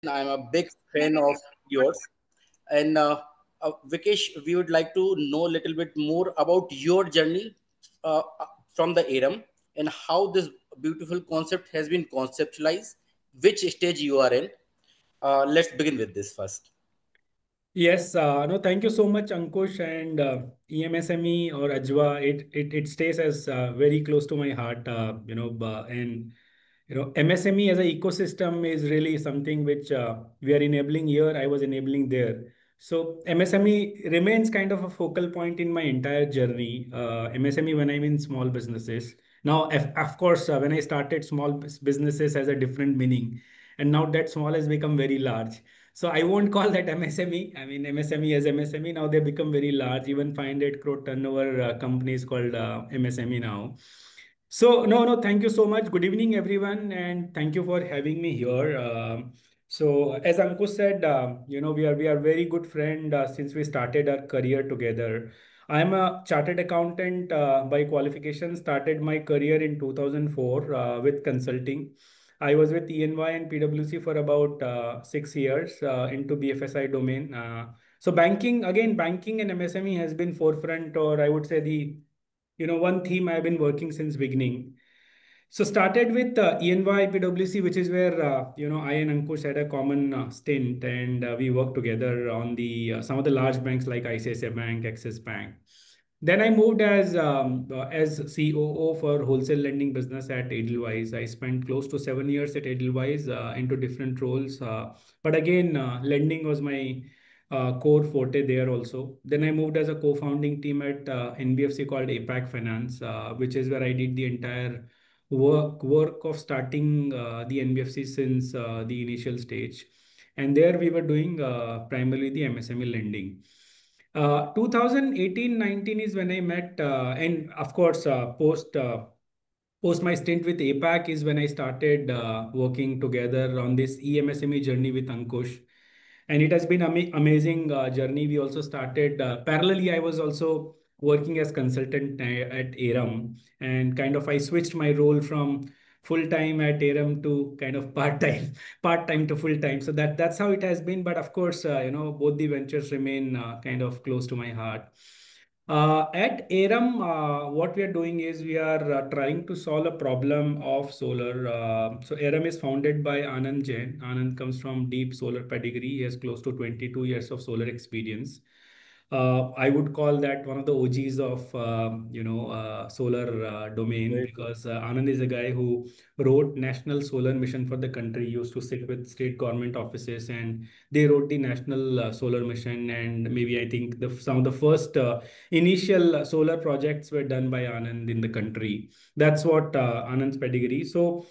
I'm a big fan of yours. And Vikesh, we would like to know a little bit more about your journey from the ARM and how this beautiful concept has been conceptualized, which stage you are in. Let's begin with this first. Yes, no, thank you so much, Ankush. And EMSME or Ajwa, it stays as very close to my heart, and MSME as an ecosystem is really something which we are enabling here. I was enabling there. So MSME remains kind of a focal point in my entire journey. MSME when I'm in small businesses. Now, of course, when I started small businesses has a different meaning, and now that small has become very large. So I won't call that MSME. I mean, MSME as MSME. Now they become very large. Even 500 crore turnover companies called MSME now. So no, no, thank you so much. Good evening, everyone, and thank you for having me here. So as Ankush said, we are very good friend since we started our career together. I'm a chartered accountant by qualification. Started my career in 2004 with consulting. I was with ENY and PwC for about 6 years into BFSI domain. So banking and MSME has been forefront, or I would say the one theme I've been working since beginning. So started with ENY PwC, which is where I and Ankush had a common stint, and we worked together on the some of the large banks like ICICI Bank, Axis Bank. Then I moved as COO for wholesale lending business at Edelweiss. I spent close to 7 years at Edelweiss into different roles, but again, lending was my core forte there also. Then I moved as a co-founding team at NBFC called APAC Finance, which is where I did the entire work of starting the NBFC since the initial stage. And there we were doing primarily the MSME lending. 2018-19 is when I met, and of course, post my stint with APAC is when I started working together on this EMSME journey with Ankush. And it has been amazing journey. We also started parallelly. I was also working as consultant at ARM, and kind of I switched my role from full time at ARM to kind of part time, part time to full time. So that's how it has been. But of course, both the ventures remain kind of close to my heart. At ARM, what we are doing is we are trying to solve a problem of solar. So ARM is founded by Anand Jain. Anand comes from deep solar pedigree. He has close to 22 years of solar experience. I would call that one of the OGs of solar domain, Very true. because Anand is a guy who wrote national solar mission for the country. He used to sit with state government offices, and they wrote the national solar mission. And maybe I think some of the first initial solar projects were done by Anand in the country. That's what Anand's pedigree. So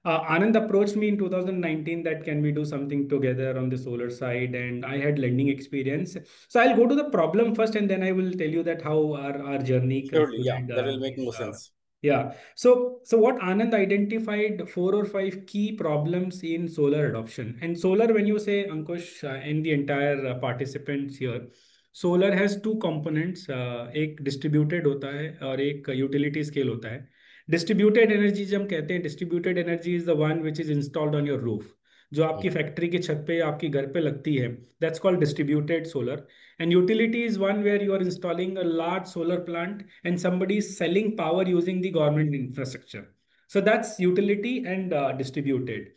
Anand approached me in 2019 that can we do something together on the solar side, and I had lending experience. So I'll go to the problem first, and then I will tell you that how our journey Surely, yeah, concluded. that will make more sense. Yeah. So what Anand identified 4 or 5 key problems in solar adoption. And solar, when you say Ankush and the entire participants here, solar has two components. एक distributed होता है और एक utility scale होता है. Distributed energy जब हम कहते हैं, distributed energy is the one which is installed on your roof. जो आपकी फैक्ट्री के छत पे या आपकी घर पे लगती है, that's called distributed solar. And utility is one where you are installing a large solar plant and somebody is selling power using the government infrastructure. So that's utility and distributed.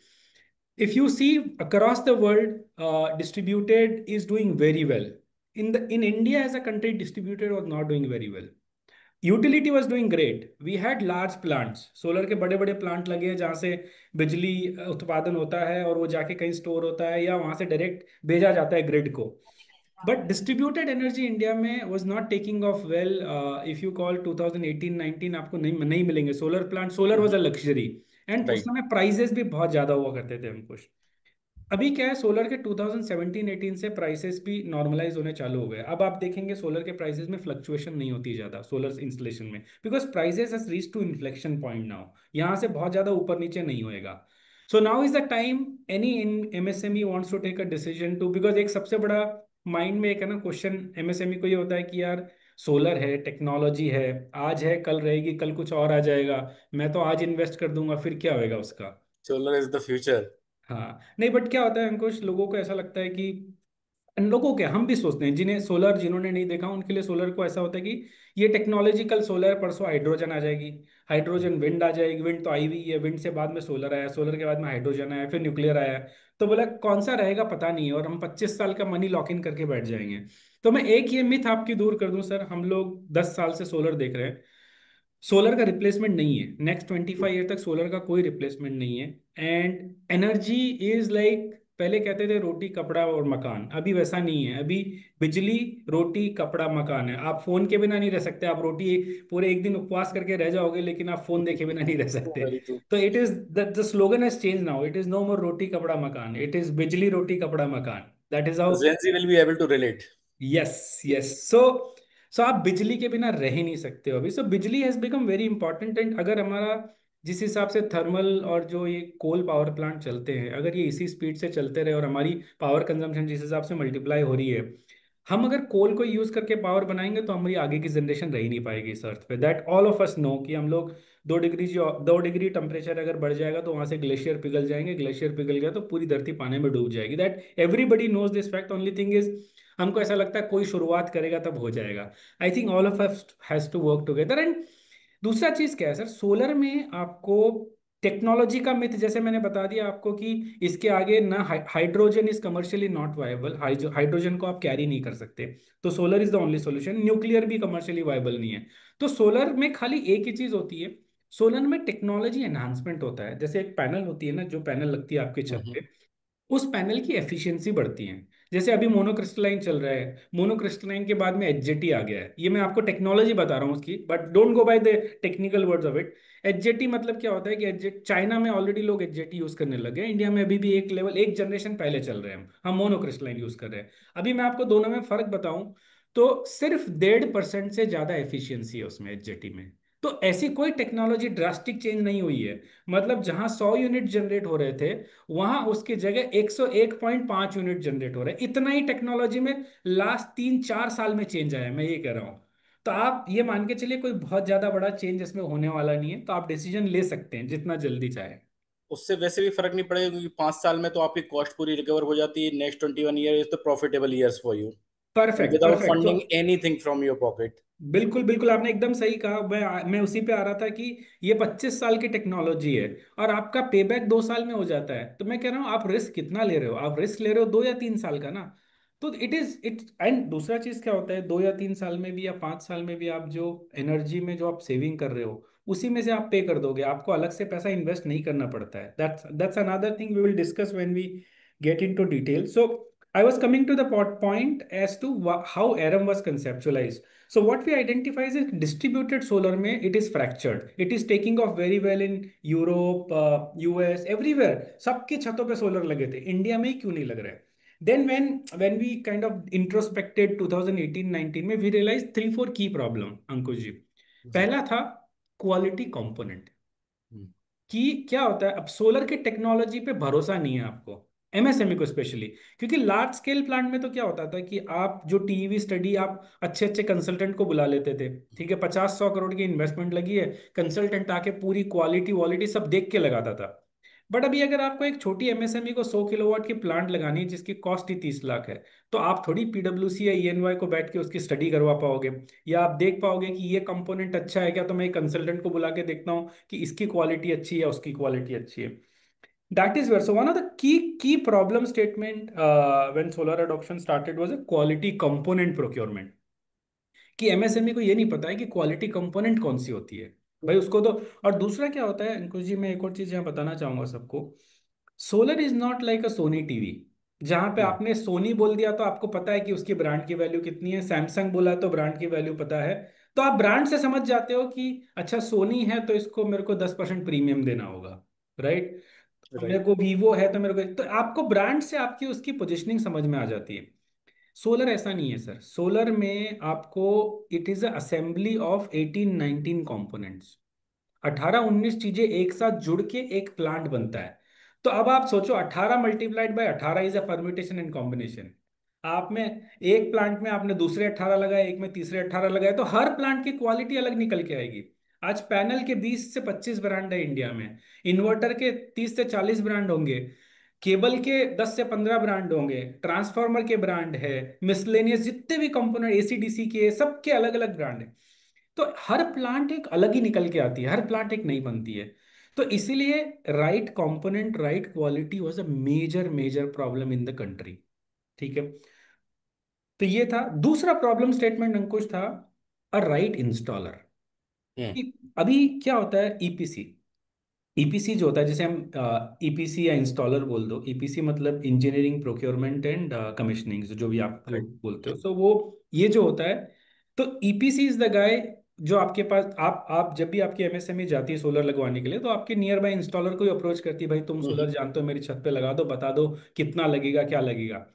If you see across the world, distributed is doing very well. In India as a country, distributed was not doing very well. Utility was doing great. We had large plants, solar के बड़े बड़े plant लगे हैं जहाँ से बिजली उत्पादन होता है और वो जाके कहीं स्टोर होता है या वहाँ से डायरेक्ट भेजा जाता है ग्रिड को. बट डिस्ट्रीब्यूटेड एनर्जी इंडिया में was not taking of well. If you call 2018-19 आपको नहीं नहीं मिलेंगे solar plant. Solar was a luxury, and उस Right. समय प्राइजेस भी बहुत ज्यादा हुआ करते थे हमको. अभी क्या है, सोलर के 2017-18 से प्राइसेस भी नॉर्मलाइज होने चालू हो गए. अब आप देखेंगे सोलर के प्राइसेस में फ्लक्चुएशन नहीं होती ज़्यादा सोलर इंस्टॉलेशन में, because prices has reach to inflection point now. यहाँ से बहुत ज़्यादा ऊपर नीचे नहीं होएगा. So now is the time any in MSME wants to take a decision to, because एक सबसे बड़ा माइंड में एक है ना क्वेश्चन एमएसएमई को ये होता है कि यार सोलर है, टेक्नोलॉजी है, आज है कल रहेगी, कल कुछ और आ जाएगा, मैं तो आज इन्वेस्ट कर दूंगा, फिर क्या होएगा उसका. Solar is the future. हाँ नहीं, बट क्या होता है अंकुश, लोगों को ऐसा लगता है कि लोगों के, हम भी सोचते हैं, जिन्हें सोलर, जिन्होंने नहीं देखा उनके लिए सोलर को ऐसा होता है कि ये टेक्नोलॉजिकल सोलर, परसों हाइड्रोजन आ जाएगी, हाइड्रोजन विंड आ जाएगी, विंड तो आई हुई है, विंड से बाद में सोलर आया, सोलर के बाद में हाइड्रोजन आया, फिर न्यूक्लियर आया। तो बोला कौन सा रहेगा पता नहीं है, और हम 25 साल का मनी लॉक इन करके बैठ जाएंगे। तो मैं एक ये मिथ आपकी दूर कर दूं सर, हम लोग 10 साल से सोलर देख रहे हैं, सोलर का रिप्लेसमेंट नहीं है, नेक्स्ट 25 ईयर तक सोलर का कोई रिप्लेसमेंट नहीं है। एंड एनर्जी इज लाइक, पहले कहते थे रोटी कपड़ा और मकान, अभी वैसा नहीं है। अभी बिजली, रोटी कपड़ा मकान है। आप फोन के बिना नहीं रह सकते, आप रोटी पूरे एक दिन उपवास करके रह जाओगे, लेकिन आप फोन देखे बिना नहीं रह सकते। Very true. तो it is the slogan has change now, it is no more roti kapda makaan, it is bijli roti kapda makaan. That is how. Gen Z will be able to relate. Yes yes. So so आप बिजली के बिना रह ही नहीं सकते हो अभी। सो बिजली has become very important. And अगर हमारा जिस हिसाब से थर्मल और जो ये कोल पावर प्लांट चलते हैं, अगर ये इसी स्पीड से चलते रहे और हमारी पावर कंजम्पशन जिस हिसाब से मल्टीप्लाई हो रही है, हम अगर कोल को यूज करके पावर बनाएंगे तो हमारी आगे की जनरेशन रह ही नहीं पाएगी इस अर्थ पे। That all of us know कि हम लोग 2 डिग्री, जो 2 डिग्री टेम्परेचर अगर बढ़ जाएगा तो वहां से ग्लेशियर पिघल जाएंगे, ग्लेशियर पिघल गया तो पूरी धरती पानी में डूब जाएगी। That everybody knows this fact, only thing is हमको ऐसा लगता है कोई शुरुआत करेगा तब हो जाएगा। I think all of us has to work together. And दूसरा चीज क्या है सर, सोलर में आपको टेक्नोलॉजी का मिथ, जैसे मैंने बता दिया आपको कि इसके आगे ना, hydrogen is commercially not viable, hydrogen को आप कैरी नहीं कर सकते, तो solar is the only solution. Nuclear भी कमर्शियली वायबल नहीं है। तो सोलर में खाली एक ही चीज होती है, सोलर में टेक्नोलॉजी एनहांसमेंट होता है। जैसे एक पैनल होती है ना, जो पैनल लगती है आपकी छत Mhm. पे, उस पैनल की एफिशिएंसी बढ़ती है। जैसे अभी मोनोक्रिस्टलाइन चल रहा है, मोनोक्रिस्टलाइन के बाद में एचजेटी आ गया है, ये मैं आपको टेक्नोलॉजी बता रहा हूँ उसकी, but don't go by the technical words of it. HJT मतलब क्या होता है कि एचजेट, चाइना में ऑलरेडी लोग एचजेटी यूज करने लगे हैं, इंडिया में अभी भी एक लेवल, एक जनरेशन पहले चल रहे हैं, हम मोनोक्रिस्टलाइन यूज कर रहे हैं। अभी मैं आपको दोनों में फर्क बताऊं तो सिर्फ 1.5% से ज्यादा एफिशिएंसी है उसमें एचजेटी में। तो ऐसी कोई टेक्नोलॉजी ड्रास्टिक चेंज नहीं हुई है। मतलब जहां 100 यूनिट जनरेट हो रहे थे, वहां उसकी जगह 101.5 यूनिट जनरेट हो रहा है। इतना ही टेक्नोलॉजी में लास्ट 3-4 साल में चेंज आया है, मैं ये कह रहा हूँ। तो आप ये मान के चलिए कोई बहुत ज्यादा बड़ा चेंज इसमें होने वाला नहीं है, तो आप डिसीजन ले सकते हैं जितना जल्दी चाहे। उससे वैसे भी फर्क नहीं पड़ेगा, क्योंकि 5 साल में तो आपकी कॉस्ट पूरी रिकवर हो जाती है। Next 21 year is the profitable years for you, perfect without perfect. तो funding anything from your pocket. बिल्कुल बिल्कुल, आपने एकदम सही कहा। मैं उसी पे आ रहा था कि ये 25 साल की टेक्नोलॉजी है और आपका पे बैक 2 साल में हो जाता है। तो मैं कह रहा हूँ आप रिस्क कितना ले रहे हो, आप रिस्क ले रहे हो 2 या 3 साल का ना। तो इट इज इट। एंड दूसरा चीज क्या होता है, 2 या 3 साल में भी या 5 साल में भी आप जो एनर्जी में जो आप सेविंग कर रहे हो, उसी में से आप पे कर दोगे, आपको अलग से पैसा इन्वेस्ट नहीं करना पड़ता है। That's another thing we will discuss when we get into detail. So I was coming to the point as to how Aerem was conceptualized. So what we identify is distributed solar में it is fractured. It is taking off very well in Europe, US, everywhere. सबकी छतों पे solar लगे थे, India में ही क्यों नहीं लग रहा है? Then when we kind of introspected 2018-19 में, we realized 3-4 key problem, अंकुश जी। जी। पहला था क्वालिटी कंपोनेंट। हम्म। कि क्या होता है, अब सोलर की टेक्नोलॉजी पे भरोसा नहीं है आपको, एमएसएमई को स्पेशली। क्योंकि लार्ज स्केल प्लांट में तो क्या होता था कि आप जो टीवी स्टडी, आप अच्छे अच्छे कंसल्टेंट को बुला लेते थे, ठीक है, 50-100 करोड़ की इन्वेस्टमेंट लगी है, कंसल्टेंट आके पूरी क्वालिटी वॉलिटी सब देख के लगाता था। बट अभी अगर आपको एक छोटी एमएसएमई को 100 किलोवाट की प्लांट लगानी है जिसकी कॉस्ट ही 30 लाख है, तो आप थोड़ी पीडब्ल्यूसी या ईएनवाई को बैठ के उसकी स्टडी करवा पाओगे, या आप देख पाओगे कि ये कंपोनेंट अच्छा है क्या, तो मैं एक कंसल्टेंट को बुला के देखता हूँ कि इसकी क्वालिटी अच्छी है या उसकी क्वालिटी अच्छी है। That is where, so one of the key problem statement when solar adoption started was a quality component procurement. कि एमएसएमई को ये नहीं पता है कि क्वालिटी कंपोनेंट कौन सी होती है, भाई उसको तो। और दूसरा क्या होता है अंकुश जी, मैं एक और चीज यहाँ बताना चाहूंगा सबको। Solar is not like a Sony TV, जहां पे हम्म। आपने सोनी बोल दिया तो आपको पता है कि उसकी ब्रांड की वैल्यू कितनी है, सैमसंग बोला तो ब्रांड की वैल्यू पता है। तो आप ब्रांड से समझ जाते हो कि अच्छा सोनी है तो इसको मेरे को 10% प्रीमियम देना होगा, राइट। मेरे राइट। को वीवो है तो मेरे को, तो आपको ब्रांड से आपकी उसकी पोजिशनिंग समझ में आ जाती है। सोलर ऐसा नहीं है सर, सोलर में आपको it is assembly of 18-19 components, 18-19 चीजें एक साथ जुड़ के एक प्लांट बनता है। तो अब आप सोचो 18 × 18 is a permutation and combination. आप में एक प्लांट में आपने दूसरे 18 लगाए, एक में तीसरे 18 लगाए, तो हर प्लांट की क्वालिटी अलग निकल के आएगी। आज पैनल के 20 से 25 ब्रांड है इंडिया में, इन्वर्टर के 30 से 40 ब्रांड होंगे। केबल के 10 से 15 ब्रांड होंगे, ट्रांसफार्मर के ब्रांड है, मिसलेनियस जितने भी कंपोनेंट एसीडीसी के, सबके अलग अलग ब्रांड है। तो हर प्लांट एक अलग ही निकल के आती है, हर प्लांट एक नहीं बनती है। तो इसीलिए right component right quality was a major major problem in the country. ठीक है। तो ये था दूसरा प्रॉब्लम स्टेटमेंट अंकुश था, अ राइट इंस्टॉलर। हम्म। अभी क्या होता है, ईपीसी, ईपीसी जो होता है, जैसे हम ईपीसी या इंस्टॉलर बोल दो, ईपीसी मतलब इंजीनियरिंग प्रोक्योरमेंट एंड कमिश्निंग, जो भी आप लोग Right. बोलते हो, तो वो ये जो होता है, तो ईपीसी इज द गाय जो आपके पास, आप जब भी आपकी एमएसएमई जाती है सोलर लगवाने के लिए, तो आपके नियर बाय इंस्टॉलर को ही अप्रोच करती है, भाई तुम सोलर हम्म। जानते हो, मेरी छत पे लगा दो, बता दो कितना लगेगा, क्या लगेगा।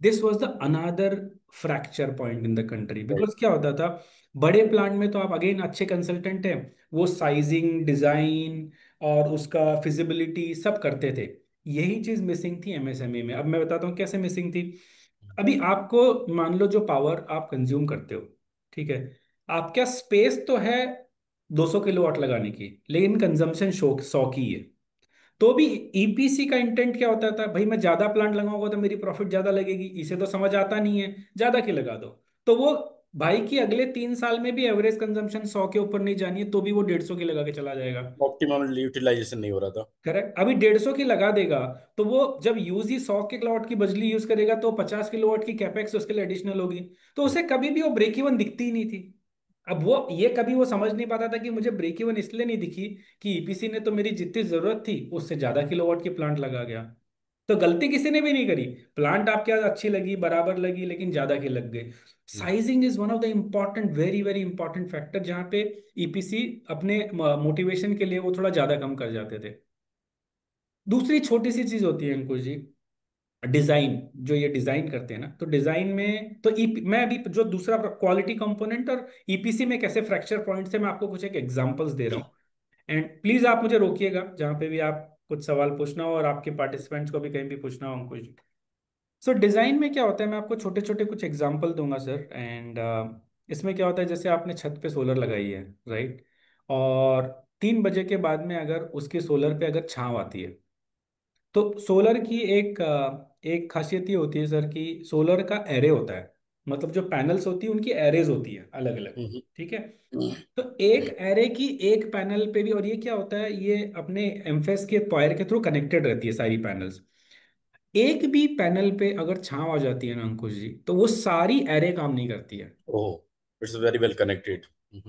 This was the another fracture point in the country, Right. Because क्या होता था, बड़े प्लांट में तो आप अगेन अच्छे कंसल्टेंट हैं, वो साइजिंग डिजाइन और उसका फिजिबिलिटी सब करते थे। यही चीज मिसिंग थी एमएसएमई में। अब मैं बताता हूँ कैसे मिसिंग थी। अभी आपको मान लो जो पावर आप कंज्यूम करते हो, ठीक है, आपका स्पेस तो है 200 किलोवाट लगाने की, लेकिन कंजम्पशन 100 की है। तो भी ईपीसी का इंटेंट क्या होता था, भाई मैं ज्यादा प्लांट लगाऊंगा तो मेरी प्रॉफिट ज्यादा लगेगी, इसे तो समझ आता नहीं है, ज्यादा की लगा दो। तो वो भाई की अगले 3 साल में भी एवरेज कंजम्पशन 100 के ऊपर नहीं जानी है, तो भी वो 150 की लगा के चला जाएगा। ऑप्टिमम यूटिलाइजेशन नहीं हो रहा था। करेक्ट। अभी 150 की लगा देगा, तो वो जब यूज ही 100 के किलोवाट की बिजली यूज करेगा, तो 50 किलोवाट की कैपेक्स उसके लिए एडिशनल होगी। तो उसे कभी भी वो ब्रेक इवन दिखती ही नहीं थी। अब वो ये कभी वो समझ नहीं पाता था कि मुझे ब्रेक इवन इसलिए नहीं दिखी कि ईपीसी ने तो मेरी जितनी जरूरत थी उससे ज्यादा किलोवाट की प्लांट लगा गया। तो गलती किसी ने भी नहीं करी, प्लांट आपके यहाँ अच्छी लगी, बराबर लगी, लेकिन ज्यादा की लग गई। Hmm. Sizing is one of the important, very very important factor, जहाँ पे ईपीसी अपने मोटिवेशन के लिए वो थोड़ा ज्यादा कम कर जाते थे। दूसरी छोटी सी चीज होती है अंकुश जी, डिजाइन। जो ये डिजाइन करते हैं ना, तो डिजाइन में तो मैं अभी जो दूसरा क्वालिटी कंपोनेंट और ईपीसी में कैसे फ्रैक्चर पॉइंट से, मैं आपको कुछ एक एग्जांपल्स दे रहा हूँ। एंड प्लीज आप मुझे रोकिएगा जहां पे भी आप कुछ सवाल पूछना हो, और आपके पार्टिसिपेंट्स को भी कहीं भी पूछना हो अंकुश जी। सो डिजाइन में क्या होता है, मैं आपको छोटे छोटे कुछ एग्जांपल दूंगा सर। एंड इसमें क्या होता है, जैसे आपने छत पे सोलर लगाई है, राइट, और 3 बजे के बाद में अगर उसके सोलर पे अगर छांव आती है, तो सोलर की एक खासियत ये होती है सर कि सोलर का एरे होता है, मतलब जो पैनल्स होती है उनकी एरेज होती है अलग अलग। हम्म। ठीक है। तो एक एरे की एक पैनल पे भी, और ये क्या होता है, ये अपने एम्फेस के वायर के थ्रू कनेक्टेड रहती है सारी पैनल्स। एक भी पैनल पे अगर छांव आ जाती है ना अंकुश जी, तो वो सारी एरे काम नहीं करती है। Oh, it's very well connected.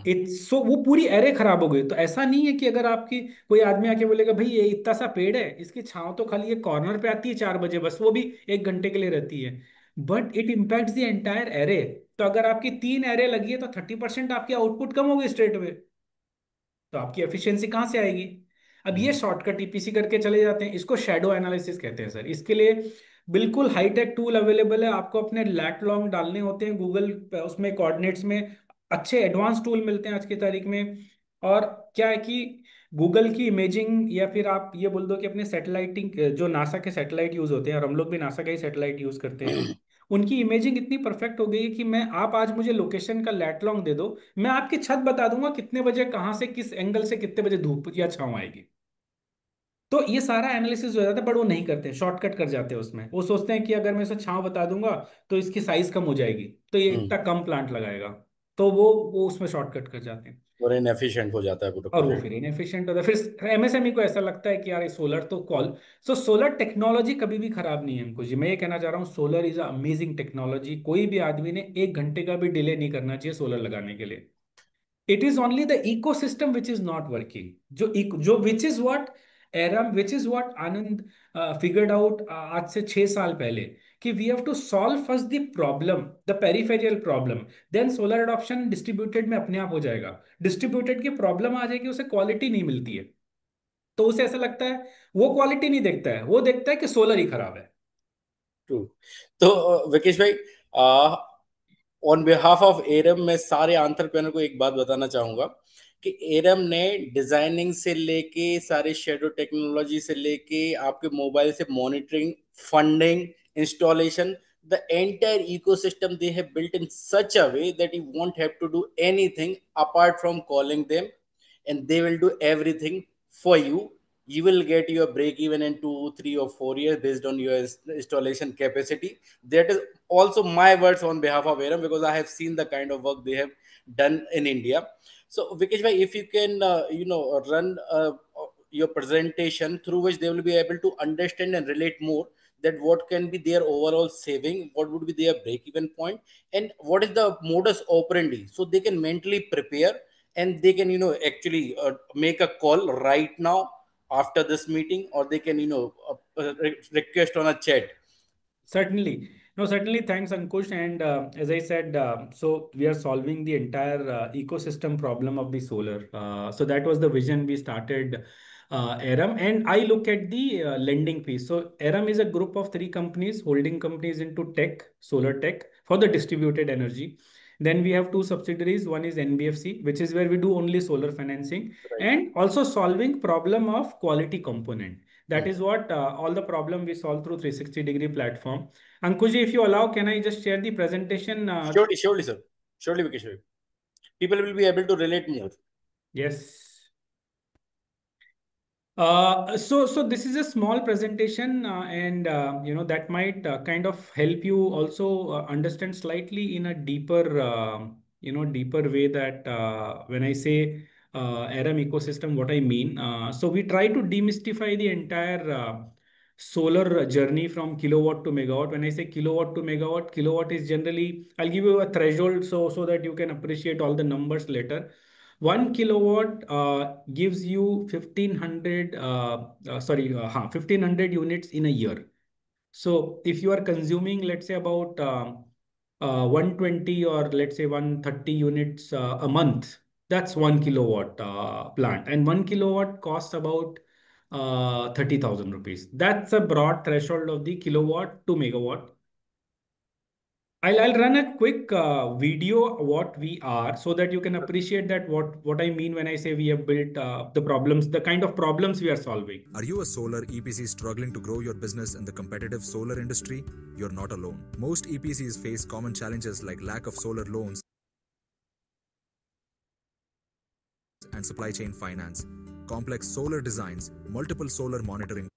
It's so वो पूरी एरे खराब हो गई। तो ऐसा नहीं है कि अगर आपकी कोई आदमी आके बोलेगा भाई ये इतना सा पेड़ है, इसकी छांव तो खाली ये कॉर्नर पे आती है 4 बजे बस, वो भी 1 घंटे के लिए रहती है, but it impacts the entire array. तो अगर आपकी 3 एरे लगी है, तो 30% आपकी आउटपुट कम हो गई स्ट्रेट वे। तो आपकी एफिशिएंसी कहाँ से आएगी। अब ये शॉर्टकट ईपीसी करके चले जाते हैं, इसको शैडो एनालिसिस कहते हैं सर। इसके लिए बिल्कुल हाईटेक टूल अवेलेबल है, आपको अपने लैट लॉन्ग डालने होते हैं गूगल उसमें कोऑर्डिनेट्स में, अच्छे एडवांस टूल मिलते हैं आज की तारीख में। और क्या है कि गूगल की इमेजिंग, या फिर आप ये बोल दो कि अपने सैटेलाइटिंग, जो नासा के सैटेलाइट यूज होते हैं, और हम लोग भी नासा का ही सैटेलाइट यूज करते हैं, उनकी इमेजिंग इतनी परफेक्ट हो गई है कि मैं, आप आज मुझे लोकेशन का लैट लॉन्ग दे दो, मैं आपकी छत बता दूंगा कितने बजे कहाँ से किस एंगल से कितने बजे धूप या छांव आएगी। तो ये सारा एनालिसिस हो जाता है, बट वो नहीं करते, शॉर्टकट कर जाते हैं उसमें। वो सोचते हैं कि अगर मैं इसे छांव बता दूंगा तो इसकी साइज कम हो जाएगी, तो ये हम्म। इतना कम प्लांट लगाएगा। तो वो उसमें शॉर्टकट कर जाते हैं, और इनएफिशिएंट हो जाता है पूरा और वो प्रोजेक्ट। फिर इनएफिशिएंट होता है। फिर एमएसएमई को ऐसा लगता है कि यार ये सोलर तो कॉल, सो सोलर टेक्नोलॉजी कभी भी खराब नहीं है हमको जी। मैं ये कहना चाह रहा हूँ, सोलर इज अमेजिंग टेक्नोलॉजी। कोई भी आदमी ने 1 घंटे का भी डिले नहीं करना चाहिए सोलर लगाने के लिए। It is only the ecosystem which is not working, जो which is what Aerem, which is what Anand figured out आज से 6 साल पहले, कि we have to solve first the problem, the peripheral problem, then solar adoption distributed में अपने आप हो जाएगा। डिस्ट्रीब्यूटेड की प्रॉब्लम आ जाएगी, उसे क्वालिटी नहीं मिलती है, तो उसे ऐसा लगता है, वो क्वालिटी नहीं देखता है, वो देखता है कि सोलर ही खराब है। ट्रू। तो विकेश भाई, ऑन बिहाफ ऑफ एरम, मैं सारे एंटरप्रेन्योर को एक बात बताना चाहूंगा कि एरम ने डिजाइनिंग से लेके, सारे शेडो टेक्नोलॉजी से लेके, आपके मोबाइल से monitoring, funding, installation, the entire ecosystem they have built in such a way that you won't have to do anything apart from calling them, and they will do everything for you you will get your break even in 2, 3, or 4 years based on your installation capacity. That is also my words on behalf of Aram, because I have seen the kind of work they have done in India. So Vikesh bhai, if you can run your presentation through which they will be able to understand and relate more, that what can be their overall saving, what would be their break even point, and what is the modus operandi, so they can mentally prepare and they can actually make a call right now after this meeting, or they can request on a chat. Certainly. No, certainly. Thanks, Ankush. And as I said, so we are solving the entire ecosystem problem of the solar. So that was the vision we started Aram. And I look at the lending piece. So Aram is a group of three companies, holding companies into tech, solar tech for the distributed energy. Then we have two subsidiaries. One is NBFC, which is where we do only solar financing, Right. and also solving problem of quality component. That Hmm. is what all the problem we solve through 360-degree platform. Ankuji, if you allow, can I just share the presentation? Surely, sir. Surely, Vikesh bhai. People will be able to relate more. Yes. So this is a small presentation, and that might kind of help you also understand slightly in a deeper deeper way that when I say Aram ecosystem, what I mean. So we try to demystify the entire solar journey from kilowatt to megawatt. When I say kilowatt to megawatt, kilowatt is generally, I'll give you a threshold so that you can appreciate all the numbers later. 1 kilowatt gives you 1500 1500 units in a year. So if you are consuming, let's say about 120 or let's say 130 units a month, that's 1 kilowatt plant, and 1 kilowatt costs about 30,000 rupees. That's a broad threshold of the kilowatt to megawatt. I'll run a quick video what we are, so that you can appreciate that what I mean when I say we have built the problems, the kind of problems we are solving. Are you a solar EPC struggling to grow your business in the competitive solar industry? You're not alone. Most EPCs face common challenges like lack of solar loans and supply chain finance, complex solar designs, multiple solar monitoring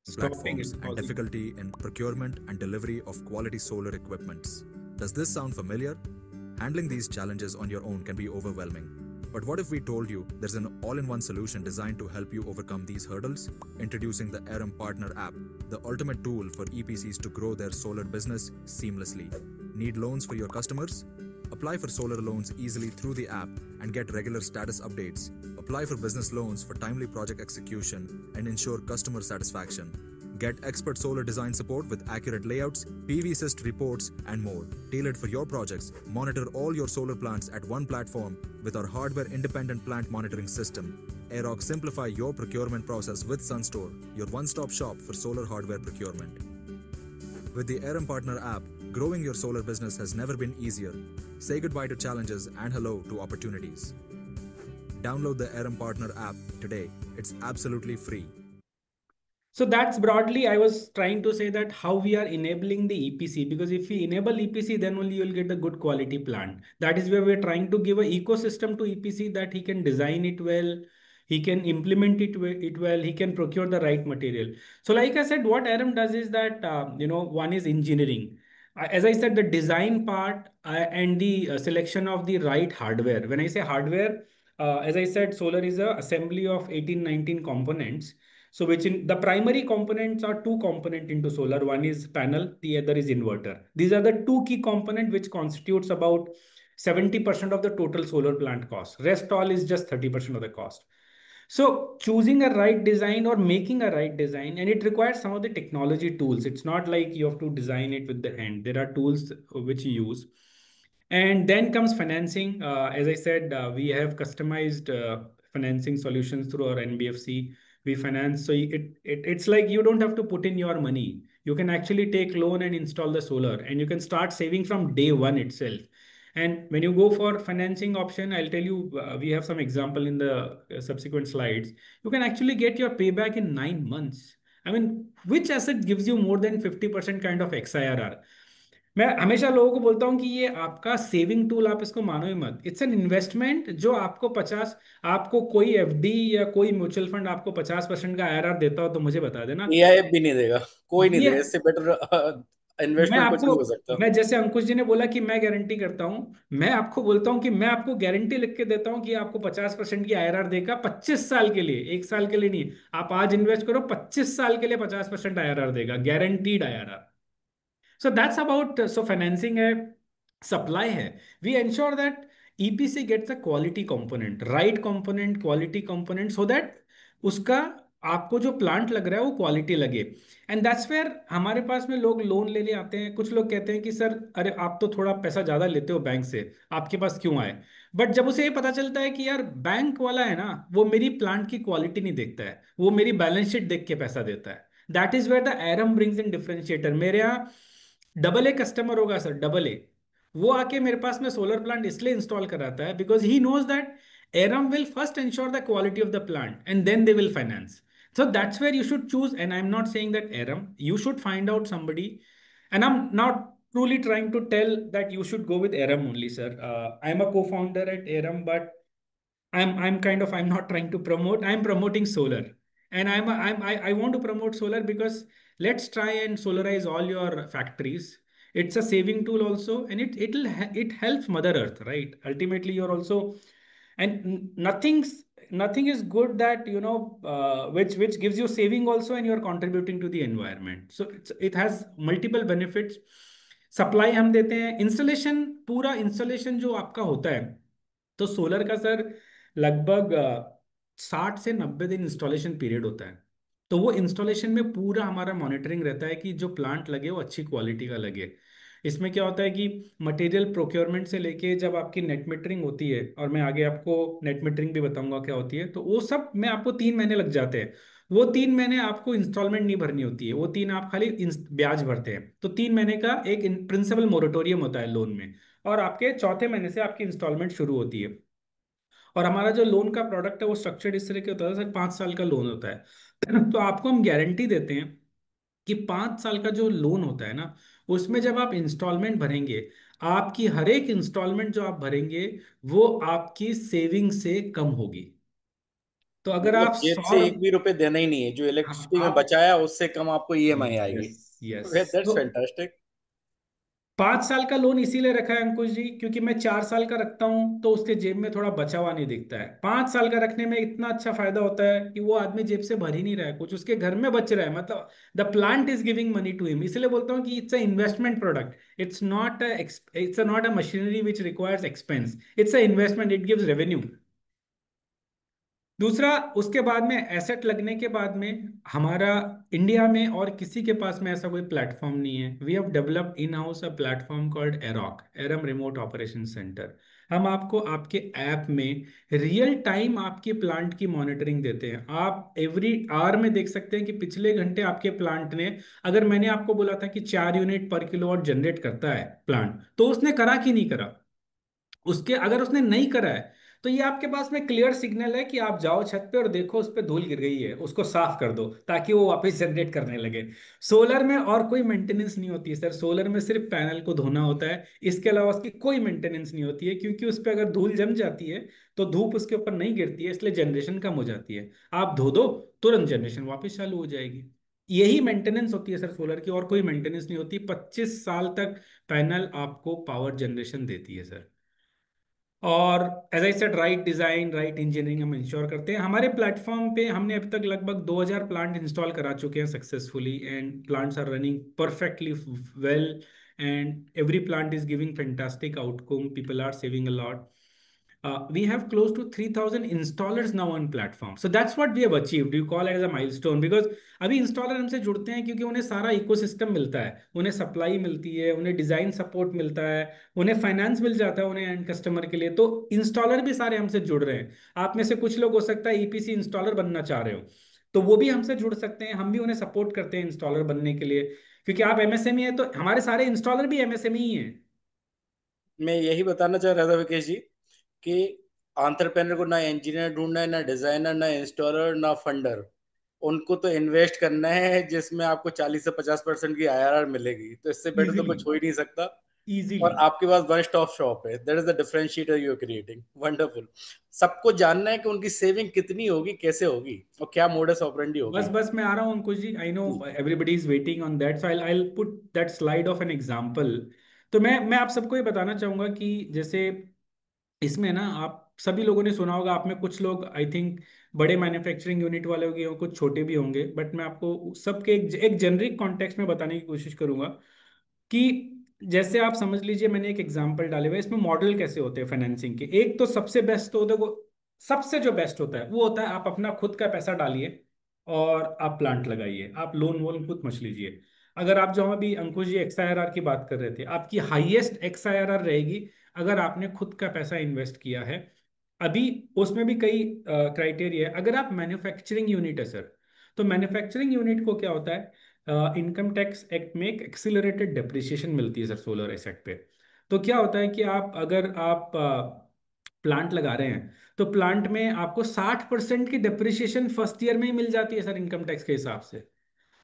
Stopping platforms, and and pausing. difficulty in procurement and delivery of quality solar equipments. Does this sound familiar? Handling these challenges on your own can be overwhelming. But what if we told you there's an all-in-one solution designed to help you overcome these hurdles? Introducing the Aram Partner app, the ultimate tool for EPCs to grow their solar business seamlessly. Need loans for your customers? Apply for solar loans easily through the app and get regular status updates. Apply for business loans for timely project execution and ensure customer satisfaction. Get expert solar design support with accurate layouts, PV assist reports, and more. Tailored for your projects, monitor all your solar plants at one platform with our hardware-independent plant monitoring system. Aerox simplify your procurement process with SunStore, your one-stop shop for solar hardware procurement. With the Aram Partner app, growing your solar business has never been easier. Say goodbye to challenges and hello to opportunities. Download the Aram Partner app today. It's absolutely free. So that's broadly, I was trying to say that how we are enabling the EPC, because if we enable EPC, then only you'll get a good quality plant. That is where we're trying to give an ecosystem to EPC, that he can design it well, he can implement it well, he can procure the right material. So like I said, what Aram does is that, one is engineering. As I said, the design part and the selection of the right hardware. When I say hardware, as I said, solar is a assembly of 18, 19 components. So which in the primary components are two component into solar. One is panel, the other is inverter. These are the two key component which constitutes about 70% of the total solar plant cost. Rest all is just 30% of the cost. So choosing a right design or making a right design, and it requires some of the technology tools. It's not like you have to design it with the hand. There are tools which you use. And then comes financing. As I said, we have customized financing solutions through our NBFC. We finance. So it's like you don't have to put in your money. You can actually take loan and install the solar, and you can start saving from day one itself. And when you go for financing option, I'll tell you, we have some example in the subsequent slides. You can actually get your payback in 9 months. I mean, which asset gives you more than 50% kind of XIRR? मैं हमेशा लोगों को बोलता हूँ कि ये आपका saving tool, आप इसको मानो ही मत, इट्स एन इन्वेस्टमेंट जो आपको 50, आपको कोई एफडी या कोई म्यूचुअल फंड आपको 50% का आईआरआर देता हो तो मुझे बता देना। एआईएफ भी नहीं देगा, कोई नहीं ये देगा, इससे बेटर मैं इन्वेस्टमेंट कुछ आपको, नहीं हो सकता। मैं जैसे अंकुश जी ने बोला कि मैं गारंटी करता हूं, मैं आपको बोलता हूं कि मैं आपको गारंटी लिख के देता हूं कि आपको 50% की आईआरआर देगा 25 साल के लिए, 1 साल के लिए नहीं। आप आज इन्वेस्ट करो, 25 साल के लिए 50% आईआरआर देगा, guaranteed IRR. So that's about, so financing है, supply है, we ensure that EPC gets a quality component, right component, quality component, so that उसका आपको जो प्लांट लग रहा है वो क्वालिटी लगे। एंड दैट्स वेयर हमारे पास में लोग लोन लेने आते हैं। कुछ लोग कहते हैं कि सर अरे आप तो थोड़ा पैसा ज्यादा लेते हो बैंक से, आपके पास क्यों आए? बट जब उसे ये पता चलता है कि यार बैंक वाला है ना, वो मेरी प्लांट की क्वालिटी नहीं देखता है, वो मेरी बैलेंस शीट देख के पैसा देता है। That is where the Aerem brings in differentiator. मेरे यहाँ डबल ए कस्टमर होगा सर, डबल ए, वो आके मेरे पास में सोलर प्लांट इसलिए इंस्टॉल कराता है because he knows that Aerem will first ensure the quality of the plant and then they will finance. So that's where you should choose, and I'm not saying that Aram. You should find out somebody, and I'm not truly trying to tell that you should go with Aram only, sir. I'm a co-founder at Aram, but I'm kind of, I'm not trying to promote. I'm promoting solar, and I want to promote solar because let's try and solarize all your factories. It's a saving tool also, and it helps Mother Earth, right? Ultimately, you're also, and nothing is good that which gives you saving also, and you're contributing to the environment. So it has multiple benefits. Supply हम देते हैं, installation, पूरा installation जो आपका होता है, तो solar का सर लगभग 60 से 90 दिन इंस्टॉलेशन पीरियड होता है। तो वो इंस्टॉलेशन में पूरा हमारा मॉनिटरिंग रहता है कि जो प्लांट लगे वो अच्छी क्वालिटी का लगे। इसमें क्या होता है कि मटेरियल प्रोक्योरमेंट से लेके जब आपकी नेट मीटरिंग होती है, और मैं आगे आपको नेट मीटरिंग भी बताऊंगा क्या होती है, तो वो सब में आपको 3 महीने लग जाते हैं। वो 3 महीने आपको इंस्टॉलमेंट नहीं भरनी होती है, वो तीन आप खाली ब्याज भरते हैं। तो 3 महीने का एक प्रिंसिपल मोरेटोरियम होता है लोन में, और आपके चौथे महीने से आपकी इंस्टॉलमेंट शुरू होती है। और हमारा जो लोन का प्रोडक्ट है वो स्ट्रक्चर्ड इस तरह के होता है सर, 5 साल का लोन होता है। तो आपको हम गारंटी देते हैं कि 5 साल का जो लोन होता है ना, उसमें जब आप इंस्टॉलमेंट भरेंगे, आपकी हर एक इंस्टॉलमेंट जो आप भरेंगे वो आपकी सेविंग से कम होगी। तो अगर मतलब आप जेब 100, से एक भी रुपए देना ही नहीं है, जो इलेक्ट्रिसिटी में आप, बचाया उससे कम आपको ईएमआई आएगी। यस यस, दैट्स तो फैंटास्टिक। 5 साल का लोन इसीलिए रखा है अंकुश जी, क्योंकि मैं 4 साल का रखता हूं तो उसके जेब में थोड़ा बचा हुआ नहीं दिखता है। 5 साल का रखने में इतना अच्छा फायदा होता है कि वो आदमी जेब से भर ही नहीं रहा है, कुछ उसके घर में बच रहा है, मतलब the plant is giving money to him. इसलिए बोलता हूँ कि it's a investment product, it's not a machinery which requires expense, it's a investment, it gives revenue. दूसरा, उसके बाद में एसेट लगने के बाद में हमारा इंडिया में और किसी के पास में ऐसा कोई प्लेटफॉर्म नहीं है। We have developed in house a platform called Aeroc, Aerem remote operation centre. हम आपको आपके ऐप में रियल टाइम आपके प्लांट की मॉनिटरिंग देते हैं। आप एवरी आवर में देख सकते हैं कि पिछले घंटे आपके प्लांट ने, अगर मैंने आपको बोला था कि 4 यूनिट पर किलोवाट जनरेट करता है प्लांट, तो उसने करा कि नहीं करा। उसके अगर उसने नहीं करा है तो ये आपके पास में क्लियर सिग्नल है कि आप जाओ छत पे और देखो उस पे धूल गिर गई है, उसको साफ कर दो ताकि वो वापस जनरेट करने लगे। सोलर में और कोई मेंटेनेंस नहीं होती है सर, सोलर में सिर्फ पैनल को धोना होता है, इसके अलावा उसकी कोई मेंटेनेंस नहीं होती है, क्योंकि उस पर अगर धूल जम जाती है तो धूप उसके ऊपर नहीं गिरती है, इसलिए जनरेशन कम हो जाती है। आप धो दो, तुरंत जनरेशन वापस चालू हो जाएगी। यही मेंटेनेंस होती है सर सोलर की, और कोई मेंटेनेंस नहीं होती। 25 साल तक पैनल आपको पावर जनरेशन देती है सर। और as I said, right design, right engineering हम इंश्योर करते हैं। हमारे प्लेटफॉर्म पे हमने अभी तक लगभग 2000 प्लांट इंस्टॉल करा चुके हैं successfully, and plants are running perfectly well, and every plant is giving fantastic outcome, people are saving a lot. We have close to 3000 installers now on platform. So that's what we have achieved. You call it as a milestone because अभी installer हमसे जुड़ते हैं क्योंकि उन्हें सारा ecosystem मिलता है, उन्हें सप्लाई मिलती है, उन्हें डिजाइन सपोर्ट मिलता है, उन्हें फाइनेंस मिल जाता है उन्हें एंड कस्टमर के लिए। तो इंस्टॉलर भी सारे हमसे जुड़ रहे हैं। आप में से कुछ लोग हो सकता है ईपीसी इंस्टॉलर बनना चाह रहे हो, तो वो भी हमसे जुड़ सकते हैं। हम भी उन्हें सपोर्ट करते हैं इंस्टॉलर बनने के लिए, क्योंकि आप एमएसएमई है तो हमारे सारे इंस्टॉलर भी एमएसएमई ही हैं। मैं यही बताना चाह रहा था विकेश जी कि एंटरप्रेन्योर को ना इंजीनियर ढूंढना है, ना डिजाइनर, ना इंस्टॉलर, ना फंडर, उनको तो इन्वेस्ट करना है जिसमें आपको 40 से 50% की आईआरआर मिलेगी, तो इससे बेटर तो इजीली, कुछ हो ही नहीं सकता। इजीली। और आपके पास वन स्टॉप शॉप है, that is the differentiator you are creating, wonderful. सबको जानना है कि उनकी सेविंग कितनी होगी, कैसे होगी, और क्या मोडस ऑपरेंडी बस होगी। बस मैं आ रहा हूँ Ankush ji, I know everybody is waiting on that, so I put that slide of an example. तो मैं आप सबको ये बताना चाहूंगा कि जैसे इसमें ना, आप सभी लोगों ने सुना होगा, आप में कुछ लोग आई थिंक बड़े मैन्युफैक्चरिंग यूनिट वाले होंगे और कुछ छोटे भी होंगे, बट मैं आपको सबके एक जेनरिक कॉन्टेक्स्ट में बताने की कोशिश करूंगा कि जैसे आप समझ लीजिए, मैंने एक एग्जांपल डाले हुए हैं, इसमें मॉडल कैसे होते हैं फाइनेंसिंग के। एक तो सबसे बेस्ट होता है वो, सबसे जो बेस्ट होता है वो होता है आप अपना खुद का पैसा डालिए और आप प्लांट लगाइए, आप लोन वोन खुद मच लीजिए। अगर आप, जो हम अभी अंकुश जी XIRR की बात कर रहे थे, आपकी हाईएस्ट XIRR रहेगी अगर आपने खुद का पैसा इन्वेस्ट किया है। अभी उसमें भी कई क्राइटेरिया है। अगर आप मैन्युफैक्चरिंग यूनिट है सर, तो मैन्युफैक्चरिंग यूनिट को क्या होता है, इनकम टैक्स एक्ट में एक एक्सिलरेटेड डेप्रिसिएशन मिलती है सर सोलर एसेट पे। तो क्या होता है कि आप, अगर आप प्लांट लगा रहे हैं, तो प्लांट में आपको 60% की डेप्रिसिएशन फर्स्ट ईयर में ही मिल जाती है सर, इनकम टैक्स के हिसाब से।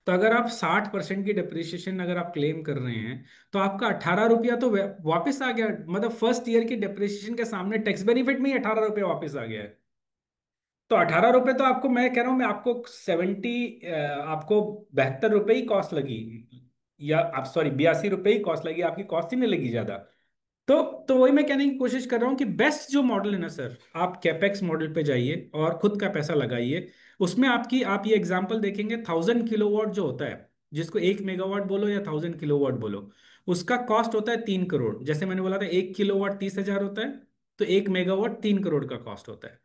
तो अगर आप 60% की डेप्रिसिएशन अगर आप क्लेम कर रहे हैं, तो आपका 18 रुपया तो वापस आ गया, मतलब फर्स्ट ईयर की डेप्रिसिएशन के सामने टैक्स बेनिफिट में ही 18 रुपया वापस आ गया है। तो 18 रुपये तो आपको, मैं कह रहा हूँ, मैं आपको 70, आपको 72 रुपये ही कॉस्ट लगी, या आप सॉरी 82 रुपये ही कॉस्ट लगी, आपकी कॉस्ट ही नहीं लगी ज्यादा। तो वही मैं कहने की कोशिश कर रहा हूँ कि बेस्ट जो मॉडल है ना सर, आप कैपेक्स मॉडल पे जाइए और खुद का पैसा लगाइए। उसमें आपकी, आप ये एग्जांपल देखेंगे, 1000 किलोवाट जो होता है, जिसको 1 मेगावाट बोलो या 1000 किलोवाट बोलो, उसका कॉस्ट होता है 3 करोड़। जैसे मैंने बोला था 1 किलोवाट 30,000 होता है, तो 1 मेगावाट 3 करोड़ का कॉस्ट होता है।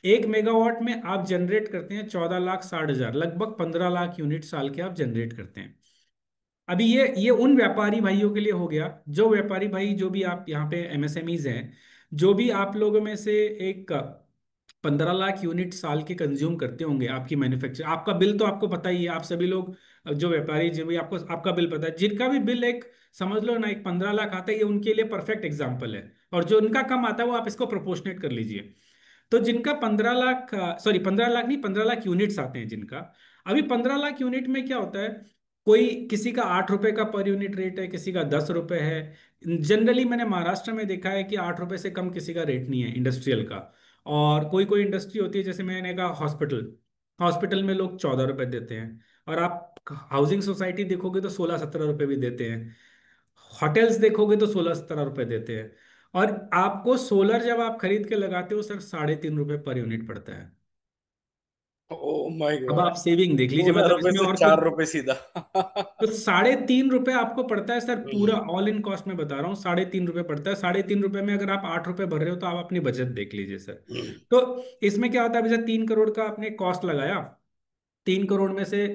1 मेगावाट में आप जनरेट करते हैं 14,60,000, लगभग 15 लाख यूनिट साल के आप जनरेट करते हैं। अभी ये उन व्यापारी भाइयों के लिए हो गया, जो व्यापारी भाई, जो भी आप यहाँ पे MSMEs हैं, जो भी आप लोगों में से एक 15 लाख यूनिट साल के कंज्यूम करते होंगे आपकी मैन्युफैक्चर, आपका बिल तो आपको पता ही है, आप सभी लोग जो व्यापारी, जो भी आपको आपका बिल पता है, जिनका भी बिल एक, समझ लो ना, एक 15 लाख आता है, ये उनके लिए परफेक्ट एग्जाम्पल है। और जो उनका कम आता है वो आप इसको प्रोपोर्शनेट कर लीजिए। तो जिनका 15 लाख, सॉरी 15 लाख नहीं, 15 लाख यूनिट्स आते हैं जिनका, अभी 15 लाख यूनिट में क्या होता है, कोई किसी का 8 रुपए का पर यूनिट रेट है, किसी का 10 रुपए है। जनरली मैंने महाराष्ट्र में देखा है कि 8 रुपए से कम किसी का रेट नहीं है इंडस्ट्रियल का। और कोई कोई इंडस्ट्री होती है, जैसे मैंने कहा हॉस्पिटल, हॉस्पिटल में लोग 14 रुपए देते हैं। और आप हाउसिंग सोसाइटी देखोगे तो 16-17 रुपए भी देते हैं। होटल्स देखोगे तो 16-17 रुपए देते हैं। और आपको सोलर जब आप खरीद के लगाते हो सर, 3.5 रुपए पर यूनिट पड़ता है। ओ माय अब गॉड, आप सेविंग देख लीजिए, 16 मतलब रुपए इसमें से और कुछ, 4 रुपए सीधा। तो 3.5 रुपए आपको पड़ता है सर, पूरा हम्म, ऑल इन कॉस्ट में बता रहा हूँ, 3.5 रुपए पड़ता है। 3.5 रुपए में अगर आप 8 रुपए भर रहे हो, तो आप अपनी बचत देख लीजिए सर। तो इसमें क्या होता है, जैसे 3 करोड़ का आपने कॉस्ट लगाया, 3 करोड़ में से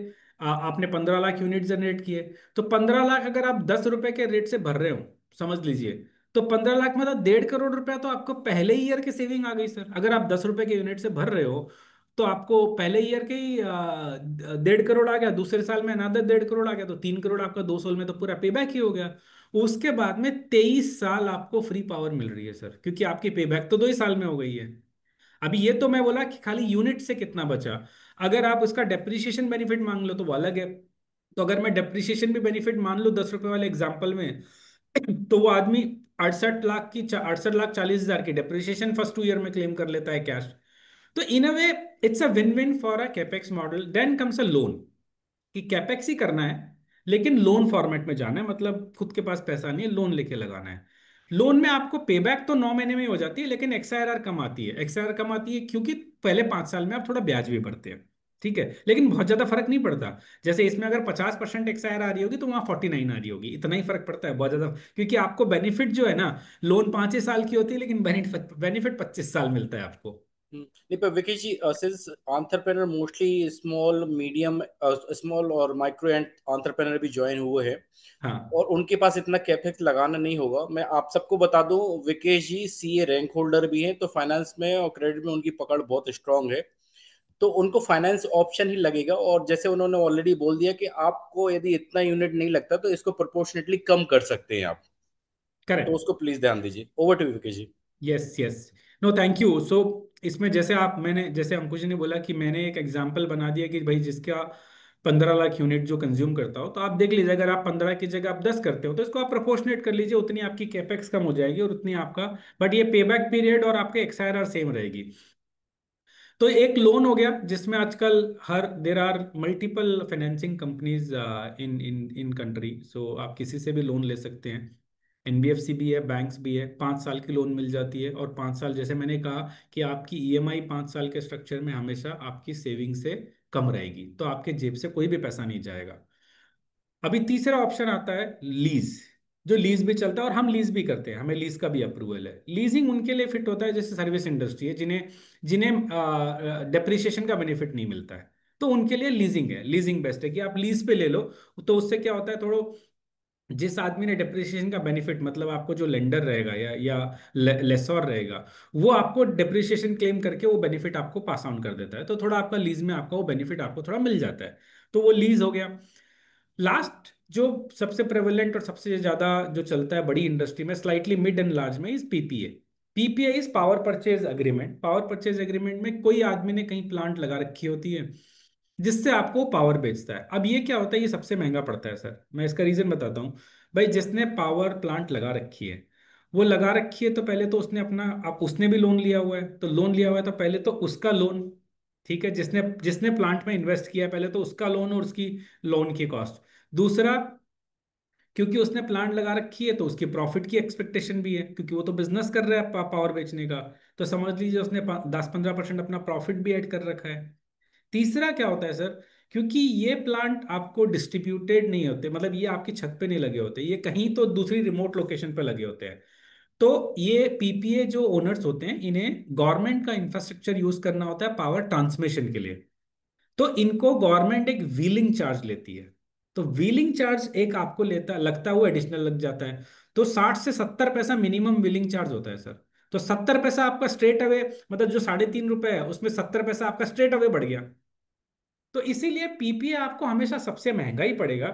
आपने 15 लाख यूनिट जनरेट किए, तो 15 लाख अगर आप 10 रुपए के रेट से भर रहे हो, समझ लीजिए, तो 15 लाख मतलब 1.5 करोड़ रुपया तो आपको पहले ही ईयर की सेविंग आ गई सर। अगर आप 10 रुपए के यूनिट से भर रहे हो, तो आपको पहले ईयर के ही 1.5 करोड़ आ गया, दूसरे साल में अनदर 1.5 करोड़ आ गया, तो 3 करोड़ आपका 2 साल में तो पूरा पे बैक ही हो गया। उसके बाद में 23 साल आपको फ्री पावर मिल रही है सर, क्योंकि आपकी पे बैक तो 2 ही साल में हो गई है। अभी ये तो मैं बोला कि खाली यूनिट से कितना बचा। अगर आप उसका डेप्रिसिएशन बेनिफिट मांग लो तो वो अलग है। तो अगर मैं डेप्रिसिएशन भी बेनिफिट मान लूँ 10 रुपए वाले एग्जाम्पल में, तो वो आदमी 68 लाख 40,000 की डेप्रिसिएशन फर्स्ट 2 ईयर में क्लेम कर लेता है कैश। तो in a way it's a win win for a capex model. Then comes a loan, कि कैपेक्स ही करना है, लेकिन लोन फॉर्मेट में जाना है, मतलब खुद के पास पैसा नहीं है, लोन लेके लगाना है। लोन में आपको पे बैक तो 9 महीने में ही हो जाती है, लेकिन XIRR कम आती है। XIRR कम आती है क्योंकि पहले 5 साल में आप थोड़ा ब्याज भी भरते हैं, ठीक है, लेकिन बहुत ज्यादा फर्क नहीं पड़ता। जैसे इसमें अगर 50% XIRR आ रही होगी, तो वहाँ 49 आ रही होगी, इतना ही फर्क पड़ता है, बहुत ज्यादा, क्योंकि आपको बेनिफिट जो है ना, लोन 5 ही साल की होती है, लेकिन बेनिफिट बेनिफिट 25 साल मिलता है आपको। नहीं पर Vicky ji, since entrepreneur mostly small medium, small और माइक्रो एंड एंटरप्रेन्योर भी ज्वाइन हुए हैं, हाँ, और उनके पास इतना कैपेक्स लगाना नहीं होगा। मैं आप सबको बता दूं, विकेश जी सीए रैंक होल्डर भी हैं, तो फाइनेंस में और क्रेडिट में उनकी पकड़ बहुत स्ट्रांग है। तो उनको फाइनेंस ऑप्शन ही लगेगा, और जैसे उन्होंने ऑलरेडी बोल दिया कि आपको यदि इतना यूनिट नहीं लगता तो इसको प्रोपोर्शनेटली कम कर सकते हैं आप। तो करेक्ट। उसको प्लीज ध्यान दीजिए। Over to Vikesh ji. Yes yes, no thank you. So इसमें जैसे आप मैंने जैसे अंकुश जी ने बोला कि मैंने एक एग्जांपल बना दिया कि भाई जिसका 15 लाख यूनिट जो कंज्यूम करता हो, तो आप देख लीजिए अगर आप 15 की जगह आप 10 करते हो तो इसको आप प्रोपोर्शनेट कर लीजिए, उतनी आपकी कैपेक्स कम हो जाएगी और उतनी आपका, बट ये पे बैक पीरियड और आपके एक्सआईआर सेम रहेगी। तो एक लोन हो गया जिसमें आजकल हर there are multiple financing companies in in in country, so आप किसी से भी लोन ले सकते हैं। एनबीएफसी भी है, बैंक्स भी है, 5 साल की लोन मिल जाती है, और 5 साल जैसे मैंने कहा कि आपकी ईएमआई 5 साल के स्ट्रक्चर में हमेशा आपकी सेविंग से कम रहेगी, तो आपके जेब से कोई भी पैसा नहीं जाएगा। अभी तीसरा ऑप्शन आता है लीज, जो लीज भी चलता है और हम लीज भी करते हैं, हमें लीज का भी अप्रूवल है। लीजिंग उनके लिए फिट होता है जैसे सर्विस इंडस्ट्री है, जिन्हें जिन्हें डेप्रिसिएशन का बेनिफिट नहीं मिलता है, तो उनके लिए लीजिंग है, लीजिंग बेस्ट है कि आप लीज पे ले लो। तो उससे क्या होता है, थोड़ा जिस आदमी ने डेप्रिसिएशन का बेनिफिट, मतलब आपको जो लेंडर रहेगा या लेसर रहेगा, वो आपको डेप्रिसिएशन क्लेम करके वो बेनिफिट आपको पास ऑन कर देता है, तो थोड़ा आपका लीज में आपका वो बेनिफिट आपको थोड़ा मिल जाता है, तो वो लीज हो गया। लास्ट जो सबसे प्रेवलेंट और सबसे ज्यादा जो चलता है बड़ी इंडस्ट्री में, स्लाइटली मिड एंड लार्ज में, is PPA. PPA is power purchase agreement. Power purchase agreement में कोई आदमी ने कहीं प्लांट लगा रखी होती है जिससे आपको पावर बेचता है। अब ये क्या होता है, ये सबसे महंगा पड़ता है सर, मैं इसका रीजन बताता हूँ। भाई जिसने पावर प्लांट लगा रखी है, वो लगा रखी है तो पहले तो उसने अपना, आप उसने भी लोन लिया हुआ है, तो लोन लिया हुआ है तो पहले तो उसका लोन, ठीक है, जिसने जिसने प्लांट में इन्वेस्ट किया है पहले तो उसका लोन और उसकी लोन की कॉस्ट। दूसरा, क्योंकि उसने प्लांट लगा रखी है तो उसकी प्रॉफिट की एक्सपेक्टेशन भी है, क्योंकि वो तो बिजनेस कर रहा है पावर बेचने का, तो समझ लीजिए उसने 10-15% अपना प्रॉफिट भी ऐड कर रखा है। तीसरा क्या होता है सर, क्योंकि ये प्लांट आपको डिस्ट्रीब्यूटेड नहीं होते, मतलब ये आपकी छत पे नहीं लगे होते, ये कहीं तो दूसरी रिमोट लोकेशन पे लगे होते हैं, तो ये पीपीए जो ओनर्स होते हैं इन्हें गवर्नमेंट का इंफ्रास्ट्रक्चर यूज करना होता है पावर ट्रांसमिशन के लिए, तो इनको गवर्नमेंट एक व्हीलिंग चार्ज लेती है। तो व्हीलिंग चार्ज एक आपको लेता लगता है, वो एडिशनल लग जाता है, तो 60 से 70 पैसा मिनिमम व्हीलिंग चार्ज होता है सर। तो 70 पैसा आपका स्ट्रेट अवे, मतलब जो 3.5 रुपए है उसमें 70 पैसा आपका स्ट्रेट अवे बढ़ गया। तो इसीलिए पीपीए आपको हमेशा सबसे महंगा ही पड़ेगा।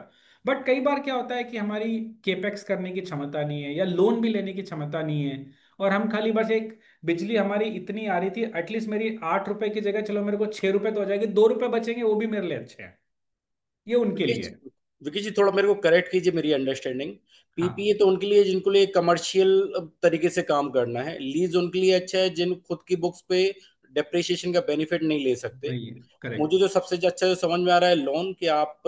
बट कई बार क्या होता है कि हमारी केपेक्स करने की क्षमता नहीं है या लोन भी लेने की क्षमता नहीं है, और हम खाली बस एक, बिजली हमारी इतनी आ रही थी, एटलीस्ट मेरी 8 रुपए की जगह चलो मेरे को 6 रुपए तो हो जाएगी, 2 रुपए बचेंगे वो भी मेरे लिए अच्छे हैं, ये उनके लिए विकेश है। विकेश जी, थोड़ा मेरे को करेक्ट कीजिए मेरी अंडरस्टैंडिंग। हाँ, पीपीए तो उनके लिए जिनको लिए कमर्शियल तरीके से काम करना है, लीज उनके लिए अच्छा है जिन खुद की बुक्स पे डेप्रिसिएशन का बेनिफिट नहीं ले सकते। वही है, करेक्ट। मुझे जो सबसे अच्छा जो समझ में आ रहा है, लोन कि आप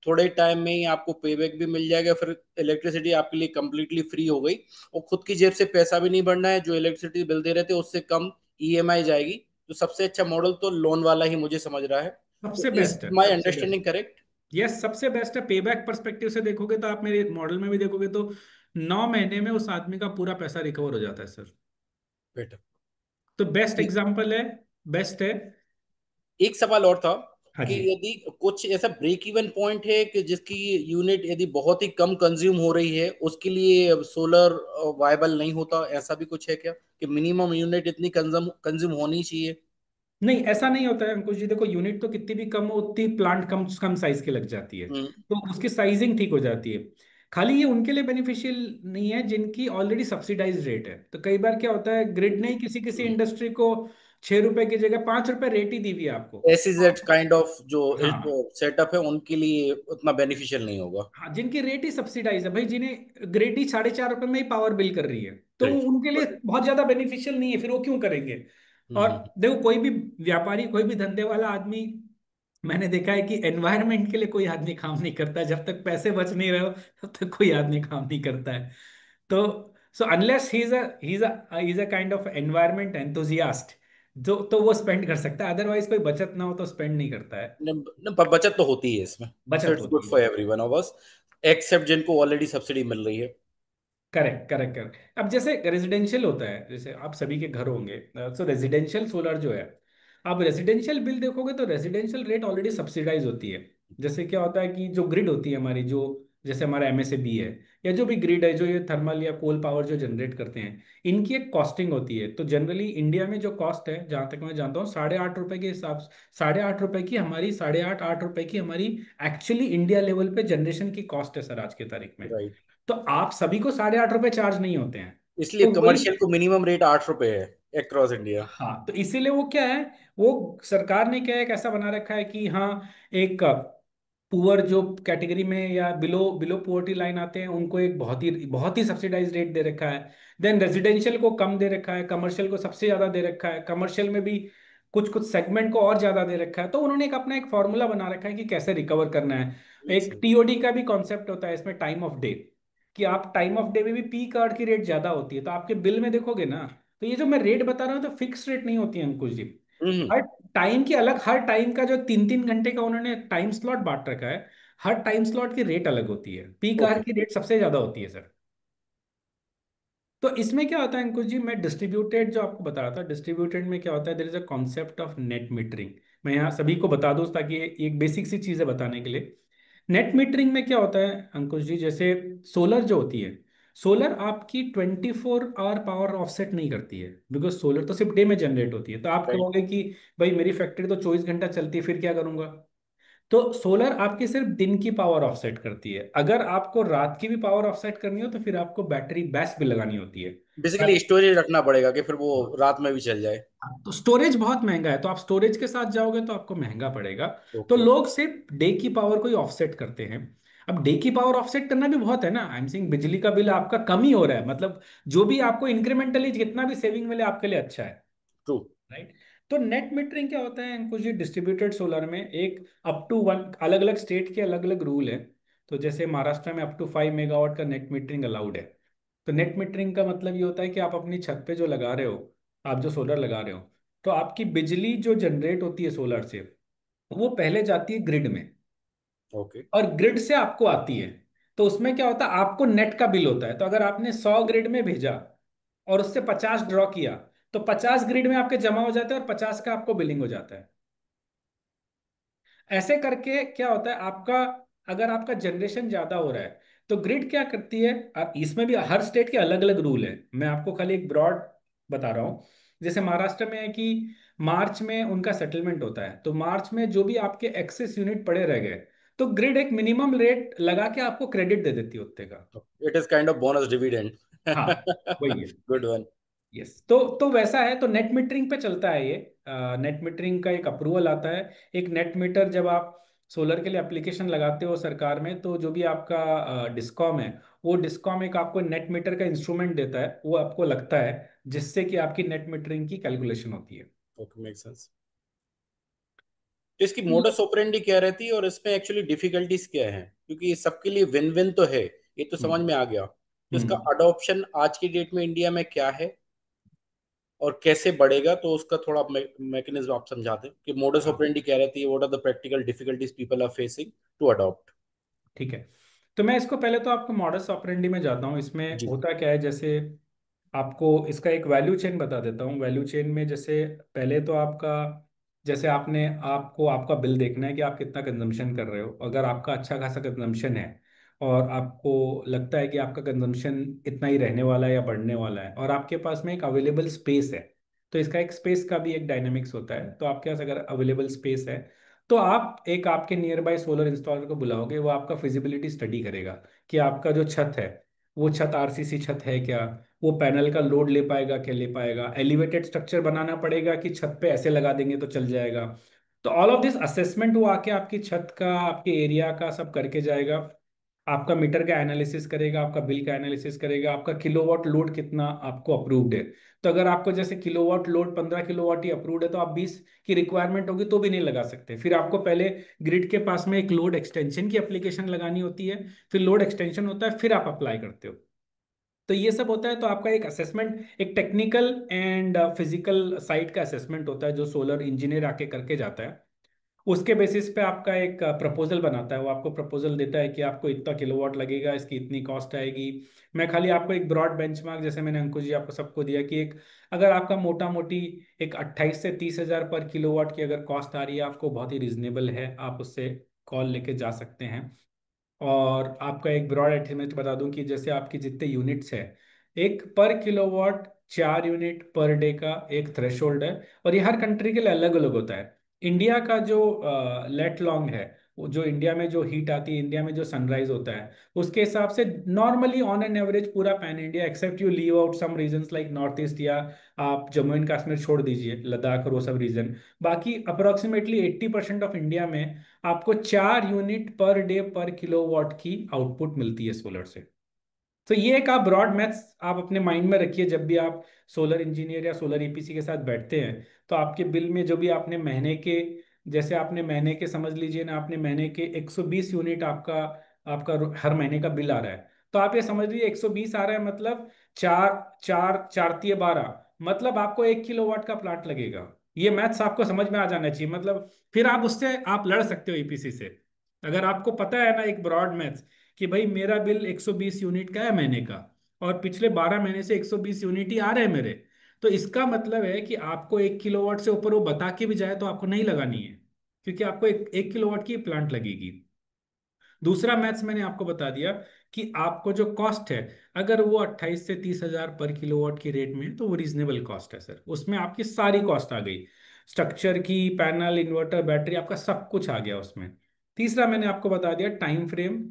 थोड़े टाइम में ही आपको पेबैक भी मिल जाएगा, फिर इलेक्ट्रिसिटी आपके लिए कंप्लीटली फ्री हो गई, और खुद की जेब से पैसा भी नहीं भरना है, जो इलेक्ट्रिसिटी बिल दे रहे थे उससे कम ईएमआई जाएगी। तो सबसे अच्छा मॉडल तो लोन वाला ही मुझे समझ रहा है। सबसे तो इज बेस्ट है, माई सबसे बेस्ट। Understanding correct? यस, सबसे बेस्ट है। पे बैक परस्पेक्टिव से देखोगे तो आप मेरे मॉडल में भी देखोगे तो 9 महीने में उस आदमी का पूरा पैसा रिकवर हो जाता है सर। बेटर। तो बेस्ट एग्जाम्पल है, बेस्ट है। एक सवाल और था हाँ कि जी। यदि कुछ ऐसा ब्रेक इवन पॉइंट है कि जिसकी यूनिट यदि बहुत ही कम कंज्यूम हो रही है उसके लिए सोलर वायबल नहीं होता, ऐसा भी कुछ है क्या कि मिनिमम यूनिट इतनी कंज्यूम कंज्यूम होनी चाहिए? नहीं, ऐसा नहीं होता है अंकुश जी, देखो यूनिट तो कितनी भी कम हो उतनी प्लांट कम कम साइज की लग जाती है, हम्म। तो उसकी साइजिंग ठीक हो जाती है। खाली ये उनके लिए बेनिफिशियल नहीं है जिनकी ऑलरेडी सब्सिडाइज रेट है। तो कई बार क्या होता है, ग्रिड ने ही किसी किसी इंडस्ट्री को 6 रुपए की जगह 5 रुपए रेट ही दी हुई है आपको। एसईजेड काइंड ऑफ जो हाँ, सेटअप है उनके लिए उतना बेनिफिशियल नहीं होगा। हाँ, जिनकी रेट ही सब्सिडाइज है भाई, जिन्हें ग्रेड ही 4.5 रुपए में ही पावर बिल कर रही है, तो राइट। उनके लिए बहुत ज्यादा बेनिफिशियल नहीं है, फिर वो क्यों करेंगे। और हम्म। देखो कोई भी व्यापारी, कोई भी धंधे वाला आदमी, मैंने देखा है कि एनवायरनमेंट के लिए कोई आदमी काम नहीं करता, जब तक पैसे बच नहीं रहे हो तब तक कोई आदमी काम नहीं करता है। तो so unless he is a kind of environment enthusiast, जो तो वो स्पेंड कर सकता है, अदरवाइज कोई बचत ना हो तो स्पेंड नहीं करता है। पर बचत तो होती है इसमें। सो बचत इट्स गुड होती है। For everyone of us, except जिनको ऑलरेडी सब्सिडी मिल रही है। Correct, correct, correct. अब जैसे रेजिडेंशियल होता है, जैसे आप सभी के घर होंगे, तो रेजिडेंशियल सोलर जो है, आप रेजिडेंशियल बिल देखोगे तो रेजिडेंशियल रेट ऑलरेडी सब्सिडाइज होती है। जैसे क्या होता है कि जो ग्रिड होती है हमारी, जो जैसे हमारा एमएसएबी है या जो भी ग्रिड है, जो ये थर्मल या कोल पावर जो जनरेट करते हैं, इनकी एक कॉस्टिंग होती है। तो जनरली इंडिया में जो कॉस्ट है, जहाँ तक मैं जानता हूँ, 8.5 रुपए के हिसाब से, 8.5 रुपए की हमारी, 8.5 रुपए की हमारी एक्चुअली इंडिया लेवल पे जनरेशन की कॉस्ट है सर आज की तारीख में। राइट। तो आप सभी को 8.5 रुपए चार्ज नहीं होते हैं। इसलिए तो वही, कमर्शियल को मिनिमम रेट 8 रुपए है अक्रॉस इंडिया। हाँ, तो इसीलिए वो क्या है, वो सरकार ने क्या है, कैसा बना रखा है कि हाँ, एक पुअर जो कैटेगरी में या बिलो बिलो पुअर्टी लाइन आते हैं उनको एक बहुत ही सब्सिडाइज रेट दे रखा है। देन रेजिडेंशियल को कम दे रखा है, कमर्शियल को सबसे ज्यादा दे रखा है, कमर्शियल में भी कुछ कुछ सेगमेंट को और ज्यादा दे रखा है। तो उन्होंने एक अपना एक फॉर्मूला बना रखा है कि कैसे रिकवर करना है। मेक एक सेंस। टीओडी का भी कॉन्सेप्ट होता है इसमें, टाइम ऑफ डे, कि आप टाइम ऑफ डे में भी पी कार्ड की रेट ज्यादा होती है, तो आपके बिल में देखोगे ना, तो ये जो मैं रेट बता रहा हूँ तो फिक्स रेट नहीं होती है अंकुश जी। हम्म। हर टाइम की अलग, हर टाइम का जो 3 3 घंटे का उन्होंने टाइम स्लॉट बांट रखा है, हर टाइम स्लॉट की रेट अलग होती है, पीक आवर ओके। की रेट सबसे ज्यादा होती है सर। तो इसमें क्या होता है अंकुश जी, मैं डिस्ट्रीब्यूटेड जो आपको बता रहा था, डिस्ट्रीब्यूटेड में क्या होता है, there is a concept of net metering. मैं यहाँ सभी को बता दूं ताकि ये एक बेसिक सी चीज़ है बताने के लिए। नेट मीटरिंग में क्या होता है अंकुश जी, जैसे सोलर जो होती है, सोलर आपकी 24 आवर पावर ऑफसेट नहीं करती है, बिकॉज सोलर तो सिर्फ डे में जनरेट होती है। तो आप राइट। कहोगे कि भाई मेरी फैक्ट्री तो 24 घंटा चलती है, फिर क्या करूंगा। तो सोलर आपकी सिर्फ दिन की पावर ऑफसेट करती है। अगर आपको रात की भी पावर ऑफसेट करनी हो तो फिर आपको बैटरी बैस भी लगानी होती है। बेसिकली स्टोरेज रखना पड़ेगा कि फिर वो रात में भी चल जाए। तो स्टोरेज बहुत महंगा है, तो आप स्टोरेज के साथ जाओगे तो आपको महंगा पड़ेगा। तो ओके। लोग सिर्फ डे की पावर को ही ऑफसेट करते हैं। अब डे की पावर ऑफसेट करना भी बहुत है ना, आई एम सिंग बिजली का बिल आपका कम ही हो रहा है, मतलब जो भी आपको इंक्रीमेंटली जितना भी सेविंग मिले आपके लिए अच्छा है, ट्रू। राइट। तो नेट मीटरिंग क्या होता है अंकुश जी, डिस्ट्रीब्यूटेड सोलर में एक अप टू वन, अलग अलग स्टेट के अलग अलग रूल है। तो जैसे महाराष्ट्र में अप टू 5 मेगावाट का नेट मीटरिंग अलाउड है। तो नेट मीटरिंग का मतलब ये होता है कि आप अपनी छत पे जो लगा रहे हो, आप जो सोलर लगा रहे हो, तो आपकी बिजली जो जनरेट होती है सोलर से, वो पहले जाती है ग्रिड में, ओके। और ग्रिड से आपको आती है। तो उसमें क्या होता है, आपको नेट का बिल होता है। तो अगर आपने 100 ग्रिड में भेजा और उससे 50 ड्रॉ किया, तो 50 ग्रिड में आपके जमा हो जाते हैं और 50 का आपको बिलिंग हो जाता है। ऐसे करके क्या होता है आपका, अगर आपका जनरेशन ज्यादा हो रहा है तो ग्रिड क्या करती है, इसमें भी हर स्टेट के अलग अलग रूल है, मैं आपको खाली एक ब्रॉड बता रहा हूँ। जैसे महाराष्ट्र में है कि मार्च में उनका सेटलमेंट होता है, तो मार्च में जो भी आपके एक्सेस यूनिट पड़े रह गए, तो ग्रिड एक मिनिमम रेट लगा के आपको क्रेडिट दे देती है उतने का। It is kind of bonus dividend. हाँ, वही है। Good one. यस, तो वैसा है, तो नेट मीटरिंग पे चलता है ये। नेट मीटरिंग का एक अप्रूवल आता है। एक नेट मीटर जब आप सोलर के लिए एप्लीकेशन लगाते हो सरकार में, तो जो भी आपका डिस्कॉम है, वो डिस्कॉम एक आपको नेट मीटर का इंस्ट्रूमेंट देता है, वो आपको लगता है, जिससे कि आपकी नेट मीटरिंग की कैलकुलेशन होती है। Okay, make sense. तो इसकी मोडस ऑपरेंडी क्या रहती है और इसमें एक्चुअली डिफिकल्टीज क्या है, क्योंकि ये सबके लिए विन विन तो है, ये तो समझ हम्म। में आ गया। तो इसका हम्म। अडॉप्शन आज की डेट में इंडिया में क्या है और कैसे बढ़ेगा, तो उसका थोड़ा मैकेनिज्म आप समझा दें कि मोडस हाँ, ऑपरेंडी क्या रहती है, what are the practical difficulties people are facing to adopt. ठीक है। तो मैं इसको पहले तो आपको मॉडस ऑपरेंडी में जाता हूँ। इसमें जी। होता क्या है, जैसे आपको इसका एक वैल्यू चेन बता देता हूँ। वैल्यू चेन में जैसे पहले तो आपका, जैसे आपने, आपको आपका बिल देखना है कि आप कितना कंजम्पशन कर रहे हो। अगर आपका अच्छा खासा कंजम्पशन है और आपको लगता है कि आपका कंजम्पशन इतना ही रहने वाला है या बढ़ने वाला है, और आपके पास में एक अवेलेबल स्पेस है, तो इसका एक स्पेस का भी एक डायनेमिक्स होता है। तो आपके पास अगर अवेलेबल स्पेस है, तो आप एक आपके नियर बाय सोलर इंस्टॉलर को बुलाओगे, वो आपका फिजिबिलिटी स्टडी करेगा कि आपका जो छत है, वो छत आरसीसी छत है क्या, वो पैनल का लोड ले पाएगा क्या, ले पाएगा। एलिवेटेड स्ट्रक्चर बनाना पड़ेगा कि छत पे ऐसे लगा देंगे तो चल जाएगा। तो ऑल ऑफ दिस असेसमेंट वो आके आपकी छत का, आपके एरिया का सब करके जाएगा। आपका मीटर का एनालिसिस करेगा, आपका बिल का एनालिसिस करेगा, आपका किलोवाट लोड कितना आपको अप्रूव्ड है। तो अगर आपको जैसे किलोवाट लोड 15 किलोवाट ही अप्रूव्ड है, तो आप 20 की रिक्वायरमेंट होगी तो भी नहीं लगा सकते। फिर आपको पहले ग्रिड के पास में एक लोड एक्सटेंशन की एप्लीकेशन लगानी होती है, फिर लोड एक्सटेंशन होता है, फिर आप अप्लाई करते हो। तो ये सब होता है। तो आपका एक असेसमेंट, एक टेक्निकल एंड फिजिकल साइट का असेसमेंट होता है, जो सोलर इंजीनियर आके करके जाता है। उसके बेसिस पे आपका एक प्रपोजल बनाता है। वो आपको प्रपोजल देता है कि आपको इतना किलोवाट लगेगा, इसकी इतनी कॉस्ट आएगी। मैं खाली आपको एक ब्रॉड बेंचमार्क, जैसे मैंने अंकुश जी आपको सबको दिया, कि एक, अगर आपका मोटा मोटी एक 28 से 30 हज़ार पर किलोवाट की अगर कॉस्ट आ रही है आपको, बहुत ही रिजनेबल है, आप उससे कॉल लेके जा सकते हैं। और आपका एक ब्रॉड एस्टिमेट बता दूं कि जैसे आपकी जितने यूनिट्स है, एक पर किलोवाट 4 यूनिट पर डे का एक थ्रेशोल्ड है। और ये हर कंट्री के लिए अलग अलग होता है। इंडिया का जो लेट लॉन्ग है, जो इंडिया में जो हीट आती है, इंडिया में जो सनराइज होता है, उसके हिसाब से नॉर्मली ऑन एन एवरेज पूरा pan India, except you leave out some reasons like north east, या आप जम्मू एंड कश्मीर छोड़ दीजिए, लद्दाख और वो सब रीजन, बाकी अप्रोक्सीमेटली 80% ऑफ इंडिया में आपको 4 यूनिट पर डे पर किलोवाट की आउटपुट मिलती है सोलर से। तो ये एक आप ब्रॉड मैथ्स आप अपने माइंड में रखिए, जब भी आप सोलर इंजीनियर या सोलर ईपीसी के साथ बैठते हैं, तो आपके बिल में जो भी आपने महीने के, जैसे आपने महीने के समझ लीजिए ना, आपने महीने के 120 यूनिट आपका आपका हर महीने का बिल आ रहा है, तो आप ये समझ लीजिए 120 आ रहा है, मतलब चार चार चार तिये 12, मतलब आपको 1 किलोवाट का प्लांट लगेगा। ये मैथ्स आपको समझ में आ जाना चाहिए, मतलब फिर आप उससे आप लड़ सकते हो ईपीसी से, अगर आपको पता है ना एक ब्रॉड मैथ्स कि भाई मेरा बिल 120 यूनिट का है महीने का, और पिछले 12 महीने से 120 यूनिट ही आ रहे हैं मेरे, तो इसका मतलब है कि आपको 1 किलोवाट से ऊपर वो बता के भी जाए तो आपको नहीं लगानी है, क्योंकि आपको एक किलोवाट की प्लांट लगेगी। दूसरा मैथ्स मैंने आपको बता दिया कि आपको जो कॉस्ट है, अगर वो 28 से 30 हजार पर किलोवाट की रेट में है, तो वो रीजनेबल कॉस्ट है सर, उसमें आपकी सारी कॉस्ट आ गई, स्ट्रक्चर की, पैनल, इन्वर्टर, बैटरी, आपका सब कुछ आ गया उसमें। तीसरा मैंने आपको बता दिया टाइम फ्रेम,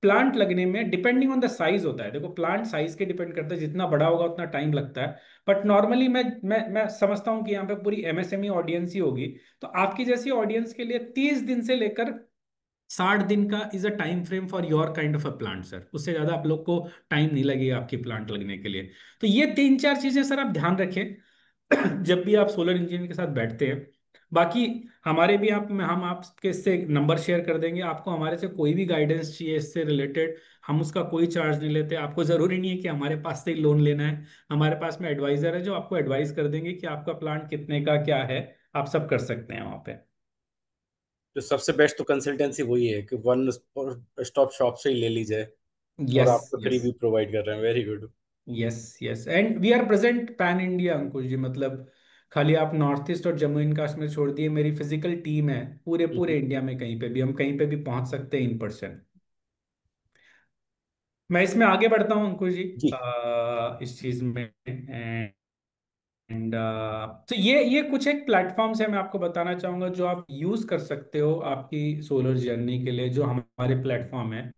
प्लांट लगने में डिपेंडिंग ऑन द साइज होता है, देखो प्लांट साइज के डिपेंड करता है, जितना बड़ा होगा उतना टाइम लगता है, बट नॉर्मली मैं समझता हूँ कि यहाँ पे पूरी एमएसएमई ऑडियंस ही होगी, तो आपकी जैसी ऑडियंस के लिए 30 दिन से लेकर 60 दिन का is a time frame for your kind of a plant sir, उससे ज्यादा आप लोग को टाइम नहीं लगेगा आपकी प्लांट लगने के लिए। तो ये 3 4 चीजें सर आप ध्यान रखें जब भी आप सोलर इंजीनियर के साथ बैठते हैं। बाकी हमारे भी आप हम आपके इससे नंबर शेयर कर देंगे, आपको हमारे से कोई भी गाइडेंस चाहिए इससे रिलेटेड, हम उसका कोई चार्ज नहीं लेते, आपको जरूरी नहीं है कि हमारे पास से ही लोन लेना है, हमारे पास में एडवाइजर है जो आपको एडवाइस कर देंगे कि आपका प्लांट कितने का क्या है, आप सब कर सकते हैं वहाँ पे। तो सबसे बेस्ट तो कंसल्टेंसी वही है कि वन स्टॉप शॉप से ही ले ली जाए, और यस आपको फ्री यस भी प्रोवाइड कर रहे हैं। Very good. Yes yes, and we are present pan India Ankush ji, मतलब खाली आप नॉर्थ ईस्ट और जम्मू एंड कश्मीर छोड़ दिए, मेरी फिजिकल टीम है पूरे पूरे इंडिया में, कहीं पे भी हम कहीं पे भी पहुंच सकते हैं इन पर्सन। मैं इसमें आगे बढ़ता हूँ अंकुश जी, जी। इस चीज में, एंड तो ये कुछ एक प्लेटफॉर्म्स है मैं आपको बताना चाहूंगा जो आप यूज कर सकते हो आपकी सोलर जर्नी के लिए, जो हमारे प्लेटफॉर्म है।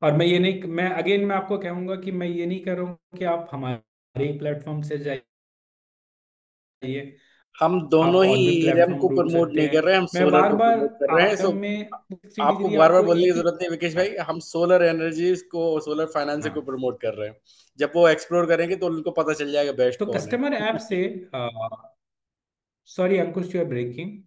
और मैं ये नहीं, मैं अगेन मैं आपको कहूंगा कि मैं ये नहीं कह रहा हूँ कि आप हमारे प्लेटफॉर्म से जाइए, हम आप दोनों ही और भी ईरम प्लेटफॉर्म को ढूंढ प्रमोट सकते नहीं हैं। कर रहे हैं, हम मैं सोलर बार को बार प्रमोट कर रहे हैं। सो आइटम में 360 आपको डिग्री बार बार आपको बोलने की एक ही। जरूरत नहीं विकेश भाई, हम सोलर एनर्जीज को, सोलर फाइनेंसिंग को हाँ, प्रमोट कर रहे हैं। जब वो एक्सप्लोर करेंगे तो उनको पता चल जाएगा बेस्ट तो कौन है। कस्टमर ऐप से, sorry Ankush, you are breaking.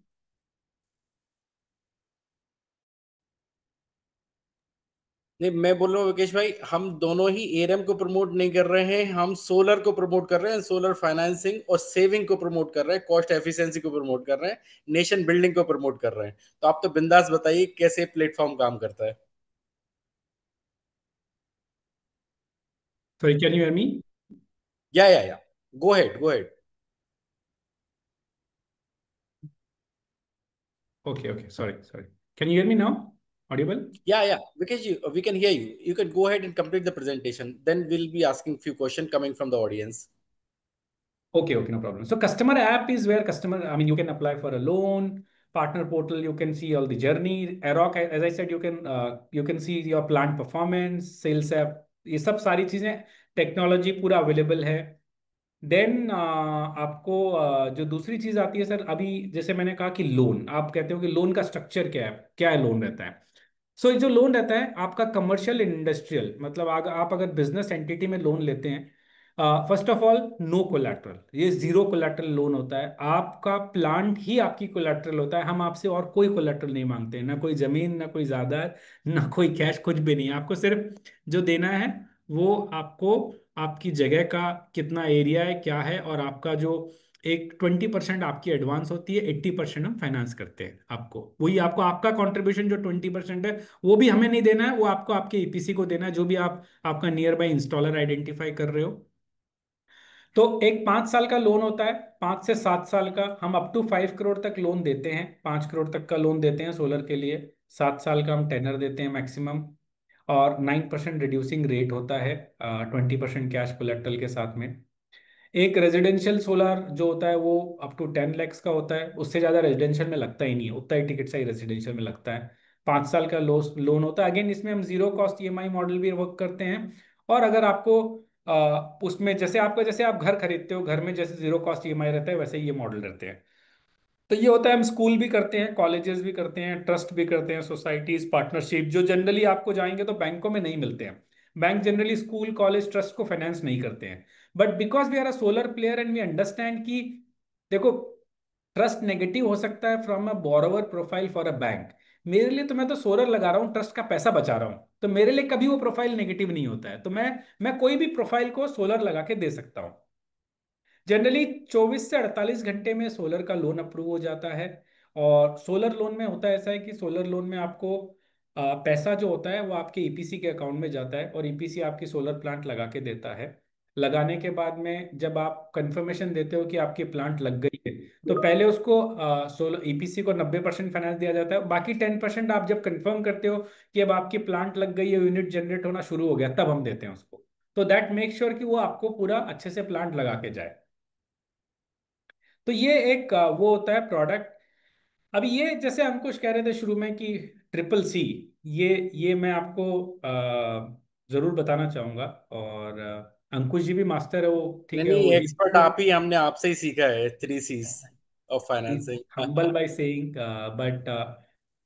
नहीं, मैं बोल रहा हूँ विकेश भाई, हम दोनों ही एरम को प्रमोट नहीं कर रहे हैं, हम सोलर को प्रमोट कर रहे हैं, सोलर फाइनेंसिंग और सेविंग को प्रमोट कर रहे हैं, कॉस्ट एफिशिएंसी को प्रमोट कर रहे हैं, नेशन बिल्डिंग को प्रमोट कर रहे हैं। तो आप तो बिंदास बताइए कैसे प्लेटफॉर्म काम करता है। Sorry, can you hear me? Yeah go ahead, go ahead. Okay okay, sorry sorry, can you hear me now? Audible? Yeah, because we can hear you. You can go ahead and complete the presentation. Then we'll be asking few questions coming from the audience. Okay, okay, no problem. So customer app is where customer, I mean, you can apply for a loan. Partner portal, you can see all the journey. Aeroc, as I said, you can see your plant performance. Sales app, ये सब सारी चीजें, technology पूरा available है। Then आपको जो दूसरी चीज आती है सर, अभी जैसे मैंने कहा कि लोन, आप कहते हो कि लोन का स्ट्रक्चर क्या है, क्या है लोन रहता है। सो जो लोन रहता है आपका कमर्शियल इंडस्ट्रियल, मतलब आप अगर बिजनेस एंटिटी में लोन लेते हैं, first of all know collateral, ये जीरो कोलैटरल लोन होता है, आपका प्लांट ही आपकी कोलैटरल होता है, हम आपसे और कोई कोलैटरल नहीं मांगते हैं, ना कोई जमीन, ना कोई जायदाद, ना कोई कैश, कुछ भी नहीं, आपको सिर्फ जो देना है वो आपको आपकी जगह का कितना एरिया है, क्या है, और आपका जो एक 20% आपकी एडवांस होती है, 80% हम फाइनेंस करते हैं आपको, वही आपको आपका कंट्रीब्यूशन जो 20% है वो भी हमें नहीं देना है, वो आपको आपके ईपीसी को देना है, जो भी आप आपका नियर बाई इंस्टॉलर आइडेंटिफाई कर रहे हो। तो एक 5 साल का लोन होता है, 5 से 7 साल का, हम अप टू 5 करोड़ तक लोन देते हैं, 5 करोड़ तक का लोन देते हैं सोलर के लिए, 7 साल का हम टेनर देते हैं मैक्सिमम, और 9% रिड्यूसिंग रेट होता है, 20% कैश कोलेक्टल के साथ में। एक रेजिडेंशियल सोलर जो होता है वो अप टू 10 लैक्स का होता है, उससे ज़्यादा रेजिडेंशियल में लगता ही नहीं है, उतना ही टिकट सा ही रेजिडेंशियल में लगता है, 5 साल का लोन होता है। अगेन इसमें हम जीरो कॉस्ट ईएमआई मॉडल भी वर्क करते हैं। और अगर आपको उसमें जैसे आप घर खरीदते हो, घर में जैसे जीरो कॉस्ट ईएमआई रहता है वैसे ही ये मॉडल रहते हैं। तो ये होता है, हम स्कूल भी करते हैं, कॉलेजेस भी करते हैं, ट्रस्ट भी करते हैं, सोसाइटीज, पार्टनरशिप, जो जनरली आपको जाएंगे तो बैंकों में नहीं मिलते हैं। Bank generally school college trust को फाइनेंस नहीं करते हैं। But because we are a solar player and we understand कि देखो, ट्रस्ट नेगेटिव हो सकता है from a borrower profile for a bank. मेरे लिए तो मैं तो सोलर लगा रहा हूँ, ट्रस्ट का पैसा बचा रहा हूँ, तो मेरे लिए कभी वो प्रोफाइल नेगेटिव नहीं होता है। तो मैं कोई भी प्रोफाइल को सोलर लगा के दे सकता हूँ। जनरली 24 से 48 घंटे में सोलर का लोन अप्रूव हो जाता है। और सोलर लोन में होता है ऐसा है कि सोलर लोन में आपको पैसा जो होता है वो आपके ईपीसी के अकाउंट में जाता है, और ईपीसी आपकी सोलर प्लांट लगा के देता है। लगाने के बाद में जब आप कंफर्मेशन देते हो कि आपकी प्लांट लग गई है, तो पहले उसको सोलर ईपीसी को 90% फाइनेंस दिया जाता है। बाकी 10% आप जब कंफर्म करते हो कि अब आपकी प्लांट लग गई है, यूनिट जनरेट होना शुरू हो गया, तब हम देते हैं उसको। तो दैट मेक श्योर कि वो आपको पूरा अच्छे से प्लांट लगा के जाए। तो ये एक वो होता है प्रोडक्ट। अभी ये जैसे हम कुछ कह रहे थे शुरू में कि ट्रिपल सी, ये मैं आपको जरूर बताना चाहूंगा। और अंकुश जी भी मास्टर है वो, ठीक नहीं है, नहीं, वो एक्सपर्ट आप ही, हमने आपसे ही सीखा है 3 C's of financing. Humble by saying. But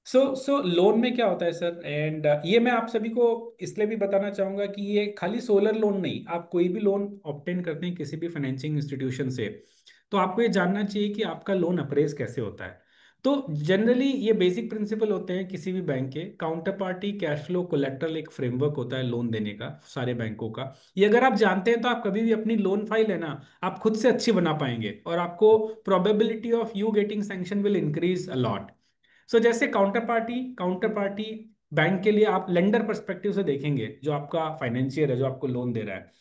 so loan में क्या होता है सर, एंड ये मैं आप सभी को इसलिए भी बताना चाहूंगा कि ये खाली सोलर लोन नहीं, आप कोई भी लोन ऑब्टेन करते हैं किसी भी फाइनेंसिंग इंस्टीट्यूशन से, तो आपको ये जानना चाहिए कि आपका लोन अप्रेज कैसे होता है। तो जनरली ये बेसिक प्रिंसिपल होते हैं किसी भी बैंक के। Counter party, cash flow, collateral, एक फ्रेमवर्क होता है लोन देने का सारे बैंकों का। ये अगर आप जानते हैं तो आप कभी भी अपनी लोन फाइल है ना, आप खुद से अच्छी बना पाएंगे, और आपको probability of you getting sanction will increase a lot. So जैसे काउंटर पार्टी बैंक के लिए आप लेंडर पर्सपेक्टिव से देखेंगे, जो आपका फाइनेंशियर है जो आपको लोन दे रहा है,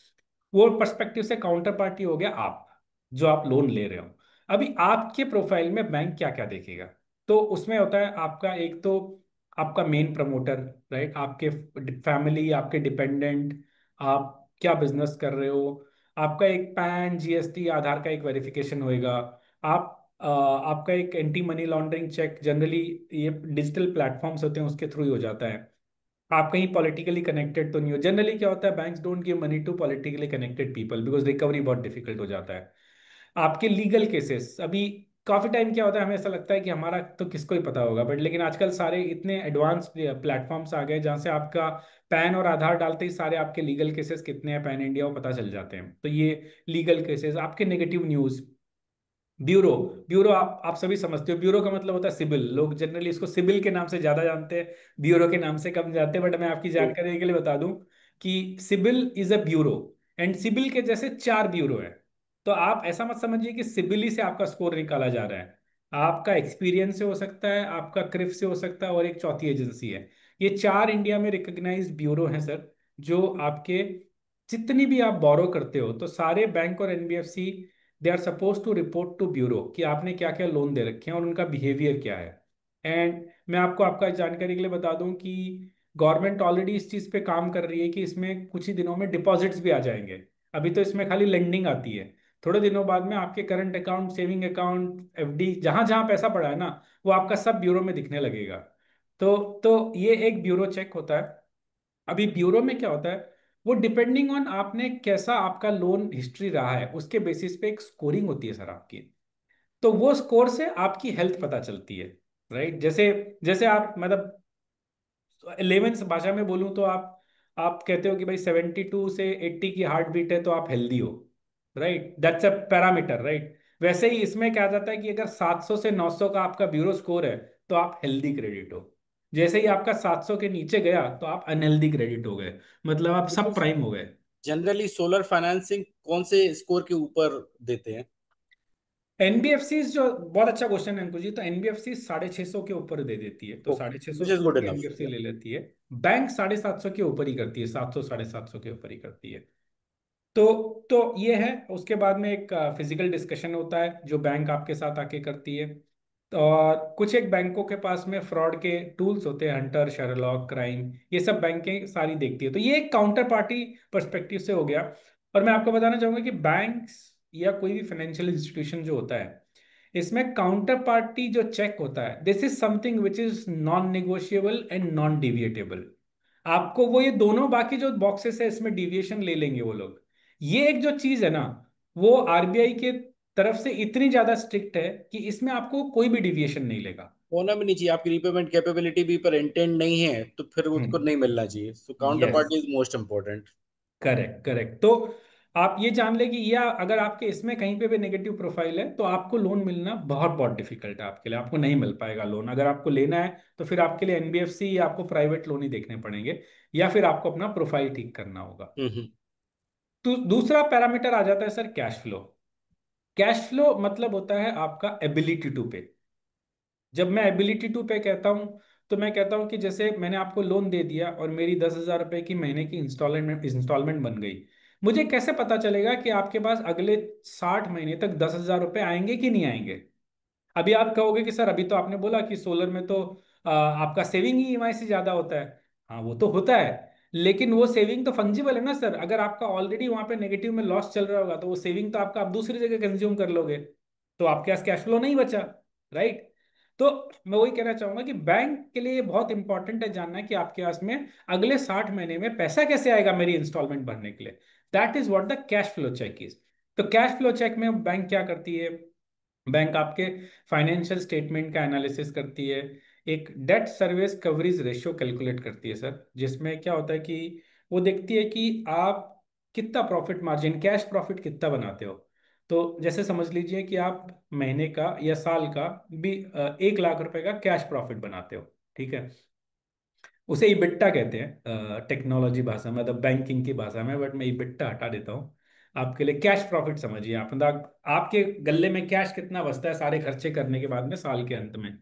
वो पर्सपेक्टिव से काउंटर पार्टी हो गया आप, जो आप लोन ले रहे हो। अभी आपके प्रोफाइल में बैंक क्या क्या देखेगा, तो उसमें होता है आपका एक तो आपका मेन प्रमोटर, राइट, आपके फैमिली, आपके डिपेंडेंट, आप क्या बिजनेस कर रहे हो, आपका एक पैन, जीएसटी, आधार का एक वेरिफिकेशन होएगा। आपका एक anti money laundering check, generally ये डिजिटल प्लेटफॉर्म्स होते हैं उसके थ्रू ही हो जाता है। आप कहीं पॉलिटिकली कनेक्टेड तो नहीं हो। जनरली क्या होता है, banks don't give money to politically connected people because recovery बहुत डिफिकल्ट हो जाता है। आपके लीगल केसेस, अभी काफी टाइम क्या होता है, हमें ऐसा लगता है कि हमारा तो किसको ही पता होगा, बट लेकिन आजकल सारे इतने एडवांस प्लेटफॉर्म्स आ गए जहां से आपका पैन और आधार डालते ही सारे आपके लीगल केसेस कितने हैं पैन इंडिया वो पता चल जाते हैं। तो ये लीगल केसेस, आपके नेगेटिव न्यूज, ब्यूरो। ब्यूरो आप सभी समझते हो, ब्यूरो का मतलब होता है सिबिल। लोग जनरली इसको सिबिल के नाम से ज्यादा जानते हैं, ब्यूरो के नाम से कम जानते हैं। बट मैं आपकी जानकारी के लिए बता दूं कि CIBIL is a bureau, and CIBIL के जैसे 4 ब्यूरो है। तो आप ऐसा मत समझिए कि सिबिल ही से आपका स्कोर निकाला जा रहा है। आपका एक्सपीरियंस से हो सकता है, आपका क्रिफ से हो सकता है, और एक चौथी एजेंसी है। ये 4 इंडिया में रिकॉग्नाइज्ड ब्यूरो हैं सर, जो आपके जितनी भी आप बोरो करते हो, तो सारे बैंक और NBFC, they are suppose to report to bureau कि आपने क्या क्या लोन दे रखे हैं और उनका बिहेवियर क्या है। एंड मैं आपको आपका जानकारी के लिए बता दूं कि गवर्नमेंट ऑलरेडी इस चीज़ पे काम कर रही है कि इसमें कुछ ही दिनों में डिपॉजिट्स भी आ जाएंगे। अभी तो इसमें खाली लेंडिंग आती है, थोड़े दिनों बाद में आपके current account, saving account, FD, जहां जहां पैसा पड़ा है ना, वो आपका सब ब्यूरो में दिखने लगेगा। तो ये एक ब्यूरो चेक होता है। अभी ब्यूरो में क्या होता है, वो डिपेंडिंग ऑन आपने कैसा आपका लोन हिस्ट्री रहा है उसके बेसिस पे एक स्कोरिंग होती है सर आपकी। तो वो स्कोर से आपकी हेल्थ पता चलती है, राइट। जैसे जैसे आप मतलब 11 भाषा में बोलूं तो आप कहते हो कि भाई 72 से 80 की हार्ट बीट है तो आप हेल्दी हो, right, that's a parameter, right. वैसे ही इसमें क्या जाता है कि अगर 700 से 900 का आपका ब्यूरो स्कोर है तो आप हेल्दी क्रेडिट हो। जैसे ही आपका 700 के नीचे गया तो आप अनहेल्दी क्रेडिट हो गए, मतलब आप सब प्राइम हो गए। जनरली सोलर फाइनेंसिंग कौन से स्कोर के ऊपर देते हैं? एनबीएफसी जो, बहुत अच्छा क्वेश्चन है अंकुर जी। तो एनबीएफसी 650 के ऊपर दे देती है, तो okay, 650 which is score good की इनफ। एनबीएफसी ले लेती है। बैंक 750 के ऊपर ही करती है, 700 750 के ऊपर ही करती है। तो ये है। उसके बाद में एक फिजिकल डिस्कशन होता है जो बैंक आपके साथ आके करती है। और कुछ एक बैंकों के पास में फ्रॉड के टूल्स होते हैं, हंटर, शेरलॉक, क्राइम, ये सब बैंकें सारी देखती है। तो ये एक काउंटर पार्टी पर्सपेक्टिव से हो गया। और मैं आपको बताना चाहूंगा कि बैंक्स या कोई भी फाइनेंशियल इंस्टीट्यूशन जो होता है, इसमें काउंटर पार्टी जो चेक होता है, this is something which is non negotiable and non deviatable. आपको वो ये दोनों बाकी जो बॉक्सेस है इसमें डिविएशन ले लेंगे वो लोग। ये एक जो चीज है ना, वो आरबीआई के तरफ से इतनी ज्यादा स्ट्रिक्ट है कि इसमें आपको कोई भी डिविएशन नहीं लेगा। होना भी नहीं चाहिए, आपकी रीपेमेंट कैपेबिलिटी भी पर इंटेंट नहीं है तो फिर उसको हम्म। नहीं मिलना चाहिए। So counter yes, party is most important. Correct correct. तो आप ये जान ले कि या अगर आपके इसमें कहीं पे भी नेगेटिव प्रोफाइल है तो आपको लोन मिलना बहुत बहुत डिफिकल्ट है आपके लिए, आपको नहीं मिल पाएगा लोन। अगर आपको लेना है तो फिर आपके लिए एनबीएफसी या आपको प्राइवेट लोन ही देखने पड़ेंगे, या फिर आपको अपना प्रोफाइल ठीक करना होगा। हम्म। तो दूसरा पैरामीटर आ जाता है sir cash flow. Cash flow मतलब होता है आपका एबिलिटी टू पे। जब मैं एबिलिटी टू पे कहता हूं तो मैं कहता हूं कि जैसे मैंने आपको लोन दे दिया और मेरी 10,000 रुपए की महीने की इंस्टॉलमेंट बन गई। मुझे कैसे पता चलेगा कि आपके पास अगले 60 महीने तक 10,000 रुपए आएंगे कि नहीं आएंगे? अभी आप कहोगे कि सर अभी तो आपने बोला कि सोलर में तो आपका सेविंग ही ईएमआई से ज्यादा होता है। हाँ वो तो होता है, लेकिन वो सेविंग तो फंजिबल है ना सर। अगर आपका ऑलरेडी वहां पे नेगेटिव में लॉस चल रहा होगा तो वो सेविंग तो आपका आप दूसरी जगह कंज्यूम कर लोगे, तो आपके पास कैश फ्लो नहीं बचा, राइट? तो मैं वही कहना चाहूंगा कि बैंक के लिए ये बहुत इंपॉर्टेंट है जानना कि आपके पास में अगले 60 महीने में पैसा कैसे आएगा मेरी इंस्टॉलमेंट भरने के लिए। That is what the cash flow check is. तो कैश फ्लो चेक में बैंक क्या करती है? बैंक आपके फाइनेंशियल स्टेटमेंट का एनालिसिस करती है, एक debt service coverage ratio calculate करती है सर, जिसमें क्या होता है कि वो देखती है कि आप कितना प्रॉफिट मार्जिन, कैश प्रॉफिट कितना बनाते हो। तो जैसे समझ लीजिए कि आप महीने का या साल का भी 1 लाख रुपए का कैश प्रॉफिट बनाते हो, ठीक है? उसे इबिट्टा कहते हैं टेक्नोलॉजी भाषा में, मतलब बैंकिंग की भाषा में, बट मैं इबिट्टा हटा देता हूँ आपके लिए। कैश प्रॉफिट समझिए आप, मतलब आपके गल्ले में कैश कितना बचता है सारे खर्चे करने के बाद में साल के अंत में।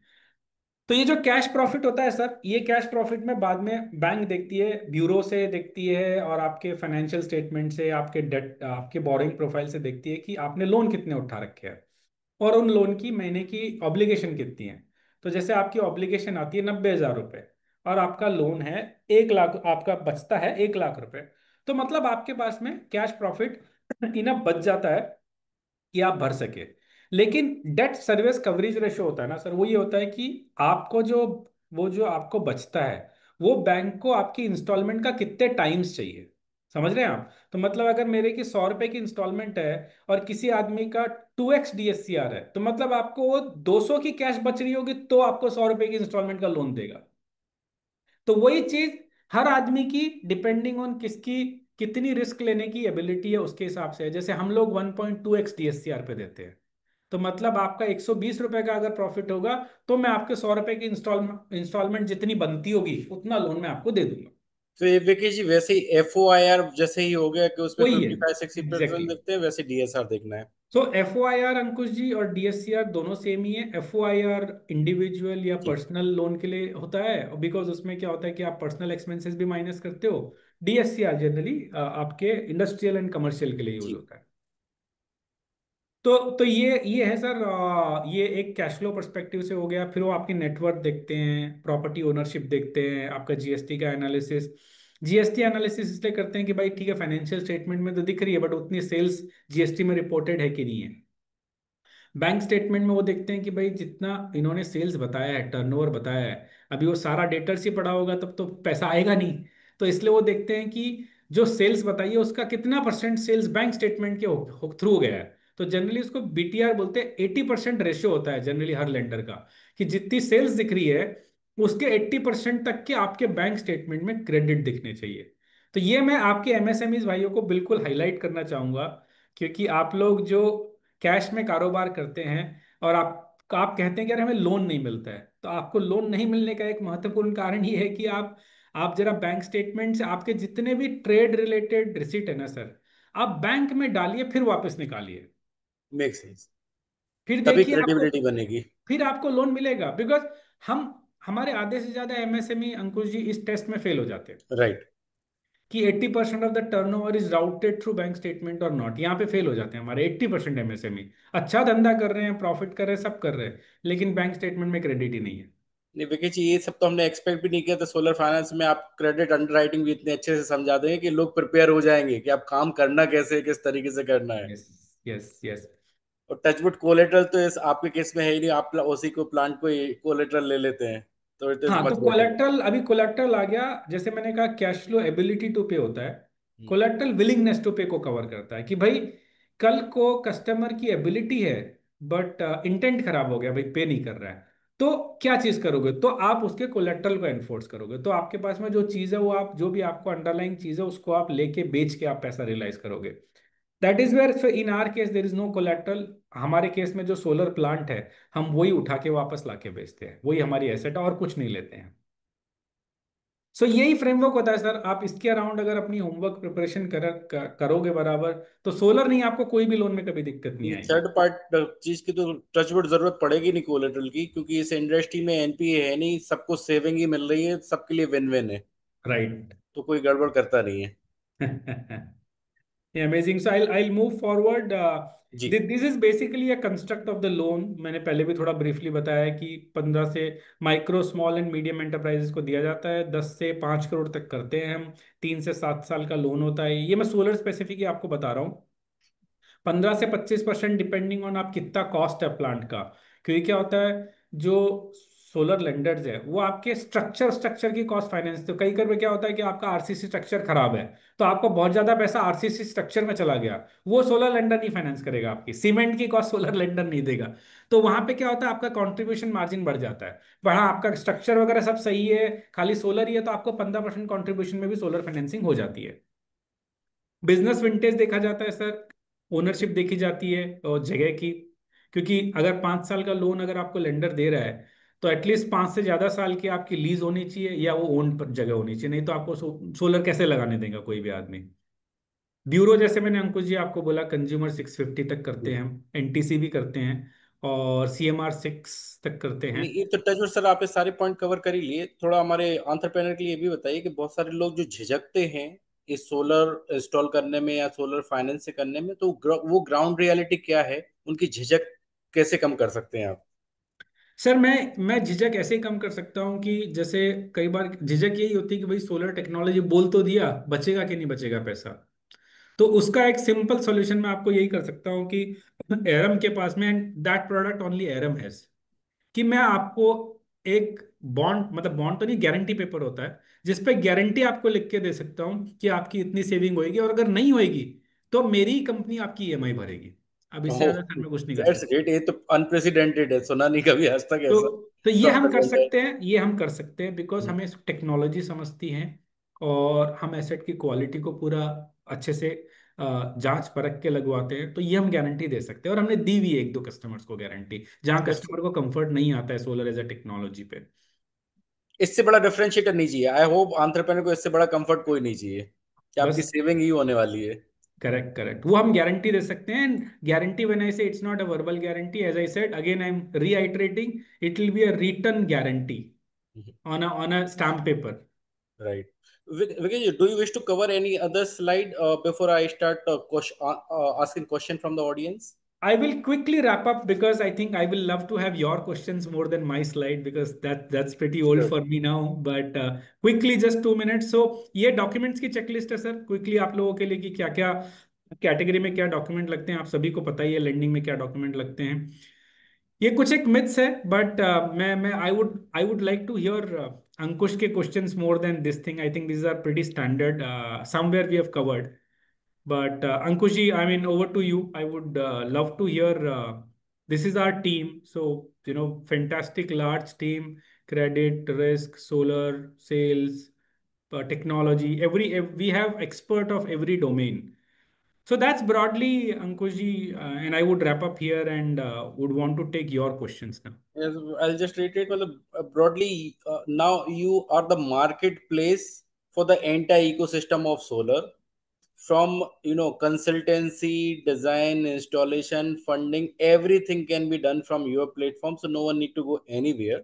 तो ये जो कैश प्रॉफिट होता है सर, ये कैश प्रॉफिट में बाद में बैंक देखती है, ब्यूरो से देखती है और आपके फाइनेंशियल स्टेटमेंट से, आपके डेट, आपके बोरिंग प्रोफाइल से देखती है कि आपने लोन कितने उठा रखे हैं और उन लोन की महीने की ऑब्लिगेशन कितनी है। तो जैसे आपकी ऑब्लिगेशन आती है 90,000 रुपये और आपका लोन है 1 लाख, आपका बचता है 1 लाख रुपए, तो मतलब आपके पास में कैश प्रॉफिट इनफ बच जाता है कि आप भर सके। लेकिन डेट सर्विस कवरेज रेशो होता है ना सर, वो ये होता है कि आपको जो, वो जो आपको बचता है वो बैंक को आपकी इंस्टॉलमेंट का कितने टाइम्स चाहिए। समझ रहे हैं आप? तो मतलब अगर मेरे की 100 रुपए की इंस्टॉलमेंट है और किसी आदमी का 2x डीएससीआर है, तो मतलब आपको वो 200 की कैश बच रही होगी तो आपको 100 रुपए की इंस्टॉलमेंट का लोन देगा। तो वही चीज हर आदमी की डिपेंडिंग ऑन किसकी कितनी रिस्क लेने की एबिलिटी है उसके हिसाब से है। जैसे हम लोग 1.2x डीएससीआर पे देते हैं, तो मतलब आपका 120 रुपए का अगर प्रॉफिट होगा तो मैं आपके 100 रुपए की इंस्टॉलमेंट जितनी बनती होगी उतना लोन मैं आपको दे दूंगा। तो ये विकी जी वैसे ही FOIR जैसे ही हो गया कि उसमें वही है, 55-60% एग्जैक्टली। देखते हैं, वैसे DSR देखना है। सो एफ ओ आई आर अंकुश जी और डीएससीआर दोनों सेम ही है। F O I R individual या जी। पर्सनल लोन के लिए होता है, बिकॉज उसमें क्या होता है कि आप पर्सनल एक्सपेंसेस भी माइनस करते हो। डीएससीआर जनरली आपके इंडस्ट्रियल एंड कमर्शियल के लिए यूज जी। होता है। तो ये है सर, ये एक कैश फ्लो पर्सपेक्टिव से हो गया। फिर वो आपकी नेटवर्थ देखते हैं, प्रॉपर्टी ओनरशिप देखते हैं, आपका जीएसटी का एनालिसिस। जीएसटी एनालिसिस इसलिए करते हैं कि भाई ठीक है फाइनेंशियल स्टेटमेंट में तो दिख रही है बट उतनी सेल्स जीएसटी में रिपोर्टेड है कि नहीं है। बैंक स्टेटमेंट में वो देखते हैं कि भाई जितना इन्होंने सेल्स बताया है, टर्नओवर बताया है, अभी वो सारा डेटर्स ही पड़ा होगा तब तो पैसा आएगा नहीं। तो इसलिए वो देखते हैं कि जो सेल्स बताइए उसका कितना परसेंट सेल्स बैंक स्टेटमेंट के थ्रू गया है। तो जनरली उसको बीटीआर बोलते हैं। 80% रेशियो होता है जनरली हर लेंडर का, कि जितनी सेल्स दिख रही है उसके 80% तक के आपके बैंक स्टेटमेंट में क्रेडिट दिखने चाहिए। तो ये मैं आपके एमएसएमईज भाइयों को बिल्कुल हाईलाइट करना चाहूंगा, क्योंकि आप लोग जो कैश में कारोबार करते हैं और आप कहते हैं कि यार हमें लोन नहीं मिलता है, तो आपको लोन नहीं मिलने का एक महत्वपूर्ण कारण ये है कि आप जरा बैंक स्टेटमेंट से आपके जितने भी ट्रेड रिलेटेड रिसीट है ना सर, आप बैंक में डालिए फिर वापस निकालिए। Make sense. फिर तभी देखिए आपको, क्रेडिबिलिटी बनेगी। फिर आपको लोन मिलेगा। बिकॉज हम हमारे आधे से ज्यादा एमएसएमई अंकुश जी इस टेस्ट में फेल हो जाते हैं राइट। कि 80% of the turnover is routed through bank statement और नॉट। यहाँ पे फेल हो जाते हैं हमारे 80% एमएसएमई। अच्छा धंधा कर रहे हैं, प्रॉफिट कर रहे हैं, सब कर रहे हैं, लेकिन बैंक स्टेटमेंट में क्रेडिट ही नहीं है। नहीं विकी जी, ये सब तो हमने एक्सपेक्ट भी नहीं किया था। सोलर फाइनेंस में आप क्रेडिट अंडरराइटिंग भी इतने अच्छे से समझा देंगे कि लोग प्रिपेयर हो जाएंगे कि आप काम करना कैसे है, किस तरीके से करना है। Yes, yes, yes. और टचवुड कोलेटरल तो इस आपके केस में है ही नहीं, आप उसी को प्लांट को कोलेटरल ले लेते हैं, तो इट इज हाँ, तो मच बेटर। कोलेट्रल, अभी कोलेट्रल आ गया। जैसे मैंने कहा, कैश फ्लो एबिलिटी टू पे होता है, कोलेट्रल विलिंगनेस टू पे को कवर करता है कि भाई कल को कस्टमर की एबिलिटी है बट इंटेंट खराब हो गया, भाई पे नहीं कर रहा है, तो क्या चीज करोगे? तो आप उसके कोलेट्रल को एनफोर्स करोगे। तो आपके पास में जो चीज है वो आप, जो भी आपको अंडरलाइंग चीज है उसको आप लेके बेच के आप पैसा रियलाइज करोगे। That is where in our case there is no collateral. हमारे केस में जो सोलर प्लांट है, हम वही उठा के वापस लाके बेचते हैं, वही हमारी एसेट है और कुछ नहीं लेते हैं। सो यही फ्रेमवर्क होता है सर। आप इसके अराउंड अगर अपनी होमवर्क प्रिपरेशन करोगे बराबर, तो सोलर नहीं, आपको कोई भी लोन में कभी दिक्कत नहीं आएगी। थर्ड पार्ट चीज की तो टचवुड जरूरत पड़ेगी नहीं कोलेटरल की, क्योंकि इस इंडस्ट्री में एनपीए है नहीं, सबको सेविंग ही मिल रही है, सबके लिए विन विन है, राइट। तो कोई गड़बड़ करता नहीं है। Amazing. So I move forward. जी। This is basically a construct of the loan. मैंने पहले भी थोड़ा ब्रीफली बताया है कि 15 से micro small and medium enterprises को दिया जाता है, 10 से 5 करोड़ तक करते हैं हम। 3 से 7 साल का लोन होता है। ये मैं सोलर स्पेसिफिक ही आपको बता रहा हूँ। 15 से 25% डिपेंडिंग ऑन आप कितना कॉस्ट है प्लांट का। क्योंकि क्या होता है, जो सोलर लेंडर्स है वो आपके स्ट्रक्चर की कॉस्ट फाइनेंस, तो कई कई क्या होता है कि आपका आरसीसी स्ट्रक्चर खराब है, तो आपको बहुत ज्यादा पैसा आरसीसी स्ट्रक्चर में चला गया, वो सोलर लेंडर नहीं फाइनेंस करेगा, आपकी सीमेंट की कॉस्ट सोलर लेंडर नहीं देगा। तो वहां पे क्या होता है, आपका कॉन्ट्रीब्यूशन मार्जिन बढ़ जाता है। वहां आपका स्ट्रक्चर वगैरह सब सही है, खाली सोलर ही है, तो आपको 15% कॉन्ट्रीब्यूशन में भी सोलर फाइनेंसिंग हो जाती है। बिजनेस विंटेज देखा जाता है सर, ओनरशिप देखी जाती है और जगह की। क्योंकि अगर 5 साल का लोन अगर आपको लेंडर दे रहा है, तो एटलीस्ट 5 से ज्यादा साल की आपकी लीज होनी चाहिए या वो ओन पर जगह होनी चाहिए, नहीं तो आपको सोलर कैसे लगाने देगा कोई भी आदमी। ब्यूरो जैसे मैंने अंकुश जी आपको बोला, कंज्यूमर 650 तक करते हैं हम, एनटीसी भी करते हैं, और सीएमआर 6 तक करते हैं। नहीं, ये तो टचवुड सर आपने सारे पॉइंट कवर कर ही लिए। थोड़ा हमारे एंटरप्रेन्योर के लिए ये भी बताइए कि बहुत सारे लोग जो झिझकते हैं इस सोलर इंस्टॉल करने में या सोलर फाइनेंस से करने में, तो वो ग्राउंड रियलिटी क्या है, उनकी झिझक कैसे कम कर सकते हैं आप? सर मैं झिझक ऐसे ही कम कर सकता हूँ कि जैसे कई बार झिझक यही होती है कि भाई सोलर टेक्नोलॉजी बोल तो दिया, बचेगा कि नहीं बचेगा पैसा। तो उसका एक सिंपल सॉल्यूशन मैं आपको यही कर सकता हूँ कि एरम के पास में, and that product only um has, कि मैं आपको एक बॉन्ड, मतलब बॉन्ड तो नहीं, गारंटी पेपर होता है, जिस पे गारंटी आपको लिख के दे सकता हूँ कि आपकी इतनी सेविंग होएगी, और अगर नहीं होएगी तो मेरी कंपनी आपकी ईएमआई भरेगी। अब इससे ओह, ज्यादा सर मैं कुछ नहीं कर दैट्स सकता। ग्रेट। ये तो अनप्रेसिडेंटेड है, सुना नहीं कभी आज तक तो ऐसा। तो ये हम कर प्रॉपर सकते हैं, ये हम कर सकते हैं, बिकॉज हमें टेक्नोलॉजी समझती हैं, और हम एसेट की क्वालिटी को पूरा अच्छे से जांच परख के लगवाते हैं। तो ये हम गारंटी दे सकते हैं, और हमने दी हुई है 1-2 कस्टमर्स को गारंटी, जहां बस, कस्टमर को कंफर्ट नहीं आता है सोलर एज अ टेक्नोलॉजी पे। इससे बड़ा डिफरेंशिएटर नहीं चाहिए। आई होप एंटरप्रेन्योर को इससे बड़ा कंफर्ट कोई नहीं चाहिए कि आपकी बस, सेविंग ही होने वाली है। करेक्ट करेक्ट, वो हम गारंटी दे सकते हैं। Guarantee when I say it's not a verbal guarantee, as I said again I am reiterating, it will be a written guarantee on a stamp paper. Right. Vikesh, do you wish to cover any other slide before I start asking question from the audience? I will quickly wrap up because I think I will love to have your questions more than my slide, because that's pretty old Sure. for me now. But quickly, just 2 minutes. So ये documents की checklist है sir, quickly आप लोगों के लिए कि क्या क्या कैटेगरी में क्या डॉक्यूमेंट लगते हैं। आप सभी को पता ही है लेंडिंग में क्या डॉक्यूमेंट लगते हैं। ये कुछ एक मिथ्स है, बट मैं I would like to hear Ankush के questions more than this thing. I think these are pretty standard, somewhere we have covered. But Ankushi, I mean, over to you. I would love to hear. This is our team, so fantastic large team: credit, risk, solar, sales, technology. We have expert of every domain. So that's broadly Ankushi, and I would wrap up here and would want to take your questions now. Yes, I'll just reiterate, मतलब, broadly, now you are the marketplace for the entire ecosystem of solar, from consultancy, design, installation, funding, everything can be done from your platform, so no one need to go anywhere.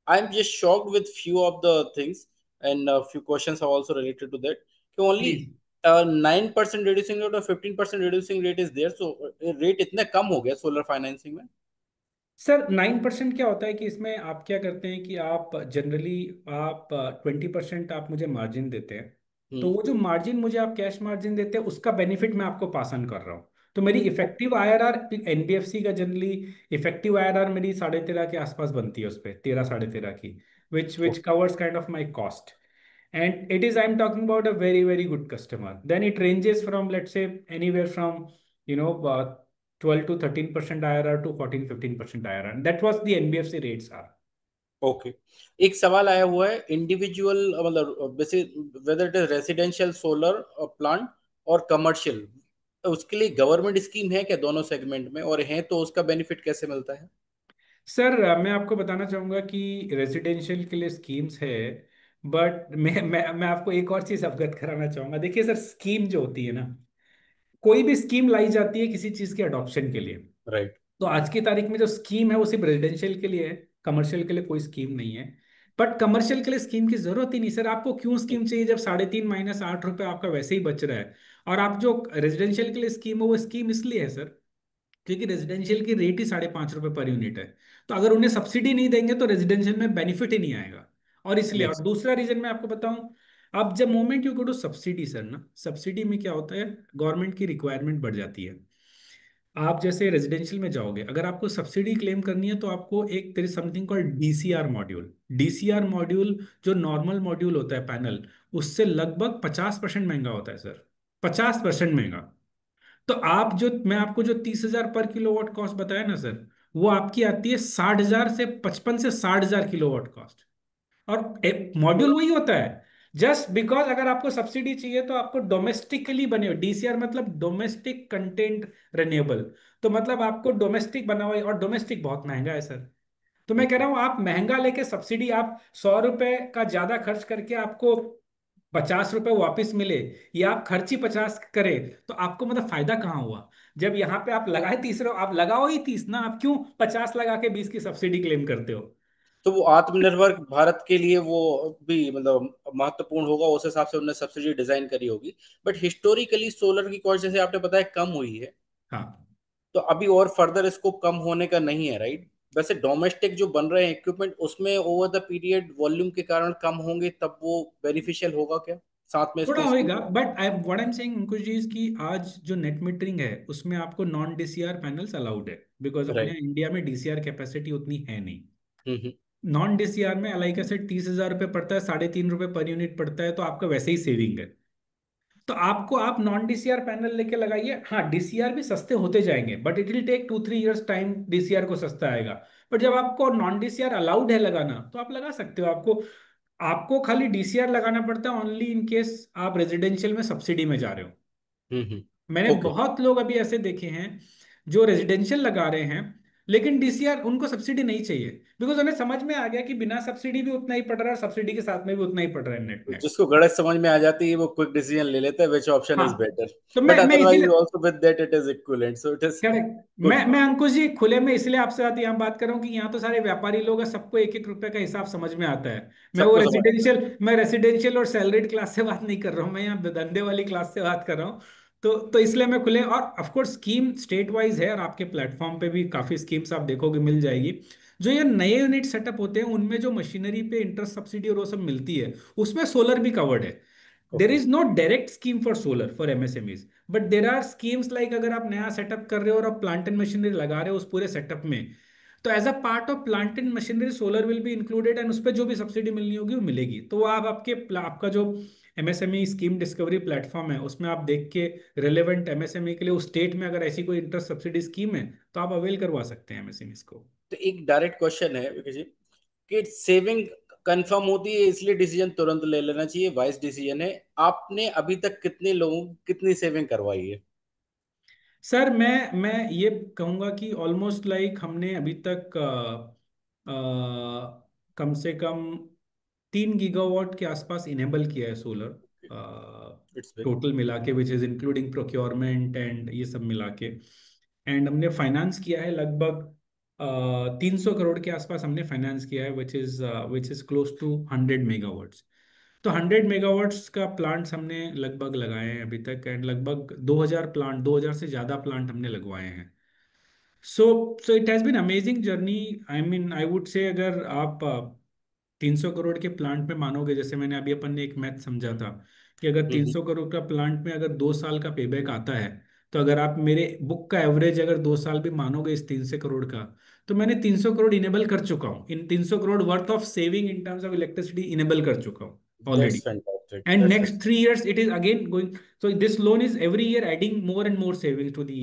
I'm just shocked with few of the things, and a few questions are also related to that. कि only Please. 9% reducing rate or 15% reducing rate is there, so rate इतना कम हो गया solar financing में? Sir 9% क्या होता है कि इसमें आप क्या करते हैं कि आप जनरली आप 20% आप मुझे मार्जिन देते हैं। तो हम्म। वो जो मार्जिन मुझे आप कैश मार्जिन देते हैं, उसका बेनिफिट मैं आपको पास ऑन कर रहा हूँ। तो मेरी इफेक्टिव आईआरआर एनबीएफसी का जनरली इफेक्टिव आईआरआर मेरी 13.5 के आसपास बनती है उस पर, 13 13.5 की, which covers kind of my cost. And it is, I'm talking about a very, very good customer. Then it ranges from, let's say, anywhere from, you know, 12 to 13% IRR to 14 15% IRR. And that was the NBFC rates are. Okay, एक सवाल आया हुआ है, individual मतलब वैसे whether it is residential solar plant और commercial, उसके लिए गवर्नमेंट स्कीम है क्या दोनों सेगमेंट में, और है तो उसका बेनिफिट कैसे मिलता है? सर मैं आपको बताना चाहूंगा कि रेजिडेंशियल के लिए स्कीम्स है, बट मैं आपको एक और चीज अवगत कराना चाहूंगा. देखिए सर, स्कीम जो होती है ना, कोई भी स्कीम लाई जाती है किसी चीज के अडॉप्शन के लिए. राइट। तो आज की तारीख में जो स्कीम है वो सिर्फ रेजिडेंशियल के लिए है, कमर्शियल के लिए कोई स्कीम नहीं है. बट कमर्शियल के लिए स्कीम की जरूरत ही नहीं सर. आपको क्यों स्कीम चाहिए जब 3.5 - 8 रुपए आपका वैसे ही बच रहा है. और आप जो रेजिडेंशियल के लिए स्कीम है वो स्कीम इसलिए है सर क्योंकि रेजिडेंशियल की रेट ही 5.5 रुपए पर यूनिट है. तो अगर उन्हें सब्सिडी नहीं देंगे तो रेजिडेंशियल में बेनिफिट ही नहीं आएगा. और इसलिए, और Yes. दूसरा रीजन मैं आपको बताऊं, अब जब moment you go to subsidy sir ना, सब्सिडी में क्या होता है, गवर्नमेंट की रिक्वायरमेंट बढ़ जाती है. आप जैसे रेजिडेंशियल में जाओगे, अगर आपको सब्सिडी क्लेम करनी है तो आपको एक तेरे something called DCR module. DCR module जो नॉर्मल मॉड्यूल होता है पैनल, उससे लगभग 50% महंगा होता है सर. 50% महंगा. तो आप जो, मैं आपको जो 30,000 पर किलोवाट कॉस्ट बताया ना सर, वो आपकी आती है 60,000 से 55 से 60,000 किलोवाट कॉस्ट. और मॉड्यूल वही होता है. जस्ट बिकॉज अगर आपको सब्सिडी चाहिए तो आपको डोमेस्टिकली बने, डीसीआर मतलब डोमेस्टिक कंटेंट रेन्यूएबल. तो मतलब आपको डोमेस्टिक बना हुआ है, और डोमेस्टिक बहुत महंगा है सर. तो मैं कह रहा हूं आप महंगा लेके सब्सिडी, आप 100 रुपए का ज्यादा खर्च करके आपको 50 रुपए वापस मिले, या आप खर्च ही 50 करें, तो आपको मतलब फायदा कहाँ हुआ. जब यहाँ पे आप लगाए 30, आप लगाओ ही 30 ना, आप क्यों 50 लगा के 20 की सब्सिडी क्लेम करते हो. तो वो आत्मनिर्भर भारत के लिए वो भी मतलब महत्वपूर्ण होगा, उस हिसाब से उन्होंने सब्सिडी डिजाइन करी होगी। बट हिस्टोरिकली सोलर की कॉस्ट जैसे आपने बताया कम हुई है, हाँ. तो अभी और फर्दर इसको कम होने का नहीं है, राइट? वैसे डोमेस्टिक जो बन रहे हैं इक्विपमेंट, उसमें ओवर द पीरियड वॉल्यूम के कारण कम होंगे, तब वो बेनिफिशियल होगा क्या साथ में थोड़ा इसको स्कीम? होएगा, but I what I am saying Ankush ji, की आज जो नेट मीटरिंग है उसमें आपको नॉन डीसीआर पैनल्स अलाउड है, बिकॉज अपने राइट। इंडिया में डीसीआर कैपेसिटी उतनी है नहीं. हम्म। नॉन डीसीआर में अलाइका से 30,000 रुपये पड़ता है, 3.5 रुपये पर यूनिट पड़ता है, तो आपका वैसे ही सेविंग है. तो आपको, आप नॉन डीसीआर पैनल लेके लगाइए. हाँ, डीसीआर भी सस्ते होते जाएंगे, but it will take 2 3 years time DCR को सस्ता आएगा. बट जब आपको नॉन डीसीआर अलाउड है लगाना, तो आप लगा सकते हो. आपको आपको खाली डीसीआर लगाना पड़ता है ओनली इन केस आप रेजिडेंशियल में सब्सिडी में जा रहे हो. मैंने ओके। बहुत लोग अभी ऐसे देखे हैं जो रेजिडेंशियल लगा रहे हैं, लेकिन डीसीआर उनको सब्सिडी नहीं चाहिए, बिकॉज उन्हें समझ में आ गया कि बिना सब्सिडी भी उतना ही पड़ रहा है, सब्सिडी के साथ में भी उतना ही पड़ रहा है नेट नेट. जिसको गलत समझ में आ जाती है वो क्विक डिसीजन ले लेता है विच ऑप्शन इज हाँ. बेटर, तो बट मैं अदरवाइज इसीलिए, also with that it is equivalent, so it is correct, good. मैं अंकुश जी खुले में इसलिए आपसे बात यहाँ बात कर रहा हूँ कि यहाँ तो सारे व्यापारी लोग हैं, सबको 1 1 रुपए का हिसाब समझ में आता है. सबको समझ आता है। मैं रेसिडेंशियल और सैलरीड क्लास से बात नहीं कर रहा हूँ, मैं यहाँ धंधे वाली क्लास से बात कर रहा हूँ. तो इसलिए मैं खुले, और of course scheme state wise है, और आपके प्लेटफॉर्म पे भी काफी स्कीम्स आप देखोगे मिल जाएगी. जो ये नए यूनिट सेटअप होते हैं उनमें जो मशीनरी पे इंटरेस्ट सब्सिडी और वो सब मिलती है, उसमें सोलर भी कवर्ड है. There okay. Is no direct scheme for solar for MSMEs, but there are schemes like अगर आप नया सेटअप कर रहे हो और आप प्लांट एंड मशीनरी लगा रहे हो उस पूरे सेटअप में, तो as a part of plant and machinery solar will be included, and उस पर जो भी सब्सिडी मिलनी होगी वो मिलेगी. तो वो आप आपका जो एमएसएमई स्कीम डिस्कवरी प्लेटफॉर्म है उसमें आप देख के रिलेवेंट एमएसएमई के लिए उस स्टेट में अगर ऐसी कोई इंटरेस्ट सब्सिडी स्कीम है तो आप अवेल करवा सकते हैं एमएसएमई को. तो एक डायरेक्ट क्वेश्चन है विकी जी, कि सेविंग कंफर्म होती है इसलिए डिसीजन तुरंत ले लेना चाहिए, वाइज डिसीजन है। आपने अभी तक कितने लोगों की कितनी सेविंग करवाई है? सर मैं ये कहूँगा कि ऑलमोस्ट लाइक हमने अभी तक कम से कम 3 गीगावाट के आसपास इनेबल किया है सोलर, इट्स वेरी टोटल मिला के, which is including procurement and ये सब मिला के. एंड हमने फाइनेंस किया है लगभग 300 करोड़ के आसपास हमने फाइनेंस किया है, which is close to 100 megawatts. तो 100 मेगावाट्स का प्लांट्स हमने लगभग लगाए हैं अभी तक, एंड लगभग 2,000 से ज़्यादा प्लांट हमने लगवाए हैं. So so it has been amazing journey. I mean I would say, अगर आप 300 करोड़ के प्लांट में मानोगे, जैसे मैंने अभी अपन ने एक मैथ समझा था कि अगर 300 करोड़ का प्लांट में अगर 2 साल का पेबैक आता है, तो अगर आप मेरे बुक का एवरेज अगर 2 साल भी मानोगे इस 300 करोड़ का, तो मैंने 300 करोड़ इनेबल कर चुका हूँ, इन 300 crore worth of saving in terms of electricity enable कर चुका हूँ that's already. Fantastic, And that's next fantastic. 3 years it is again going. So this loan is every year adding more and more savings to the